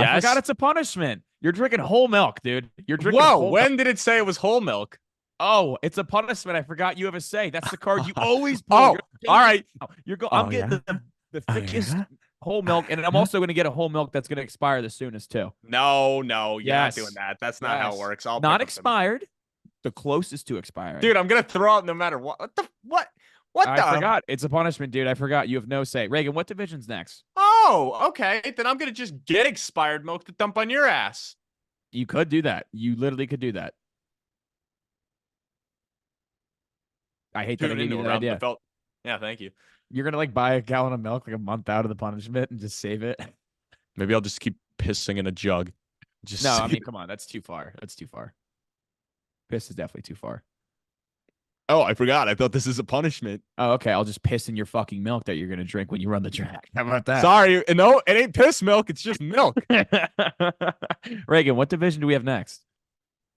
Yes? forgot it's a punishment. You're drinking whole milk, dude. You're drinking Whoa, whole when did it say it was whole milk? Oh, it's a punishment. I forgot you have a say. That's the card you always pull. Oh, You're all right. You're go. Oh, I'm getting the Oh, thickest yeah? whole milk, and I'm also going to get a whole milk that's going to expire the soonest too. No, you're Yes. not doing that. That's not how it Yes. works. I'll Not pick up some- expired. The closest to expiring. Dude, I'm gonna throw out no matter what. What the? I forgot. It's a punishment, dude. I forgot. You have no say. Reagan, what division's next? Oh, okay. Then I'm gonna just get expired milk to dump on your ass. You could do that. You literally could do that. I hate that I Tune gave into you a that round idea. that felt. Yeah, thank you. You're gonna like buy a gallon of milk like a month out of the punishment and just save it. Maybe I'll just keep pissing in a jug. Just No, I save mean, it. come on. That's too far. That's too far. Piss is definitely too far. Oh, I forgot. I thought this is a punishment. Oh, okay. I'll just piss in your fucking milk that you're gonna drink when you run the track. How about that? Sorry, no, it ain't piss milk. It's just milk. Reagan, what division do we have next?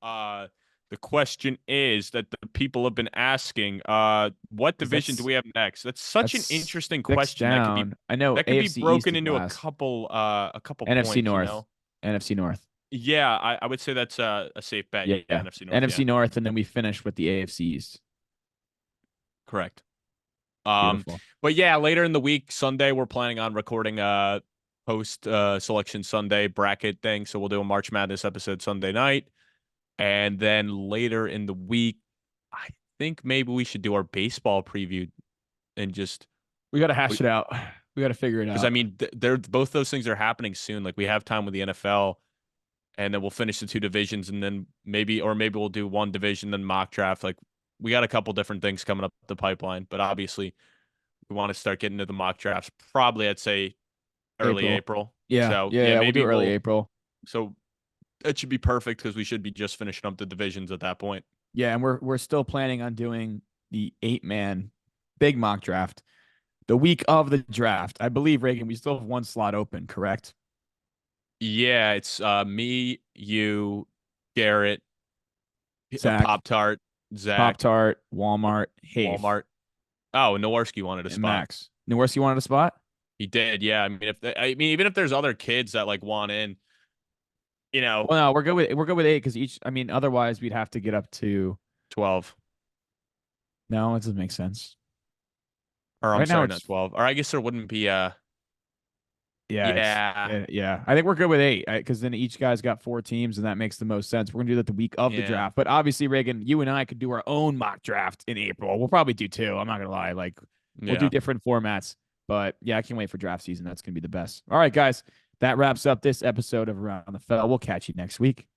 The question is that the people have been asking. What division do we have next? That's such an That's interesting 6 question. down. I know That could AFC be broken East is into a last. couple NFC points, North. You know? NFC North. Yeah, I would say that's a safe bet. Yeah, NFC North. NFC North, and then we finish with the AFC East. Correct. Beautiful. But yeah, later in the week, Sunday, we're planning on recording a post selection Sunday bracket thing. So we'll do a March Madness episode Sunday night. And then later in the week, I think maybe we should do our baseball preview and just We got to hash it out. We got to figure it Because out. I mean, they're both those things are happening soon. Like we have time with the NFL, and then we'll finish the two divisions, and then maybe we'll do one division, then mock draft. Like we got a couple different things coming up the pipeline, but obviously we want to start getting to the mock drafts. Probably I'd say early April. Yeah. So Yeah. We'll maybe do early April. So it should be perfect because we should be just finishing up the divisions at that point. Yeah, and we're still planning on doing the 8-man big mock draft the week of the draft. I believe, Reagan, we still have one slot open, correct? Yeah, it's me, you, Garrett, Zach, Pop Tart, Zach, Pop Tart, Walmart, Hafe, Walmart. Oh, Nowarski wanted a and spot. Max. Nowarski wanted a spot? He did, yeah. I mean, even if there's other kids that like want in, you know, Well, no, we're good with 8 because each. I mean, otherwise we'd have to get up to 12. No, it doesn't make sense. Or I'm Right now sorry, it's- not 12. Or I guess there wouldn't be Yeah, Yeah. yeah. I think we're good with 8 because then each guy's got 4 teams, and that makes the most sense. We're gonna do that the week of the Yeah. draft. But obviously, Reagan, you and I could do our own mock draft in April. We'll probably do 2. I'm not gonna lie. Like we'll do different formats. But yeah, I can't wait for draft season. That's gonna be the best. All right, guys. That wraps up this episode of Around the Fell. We'll catch you next week.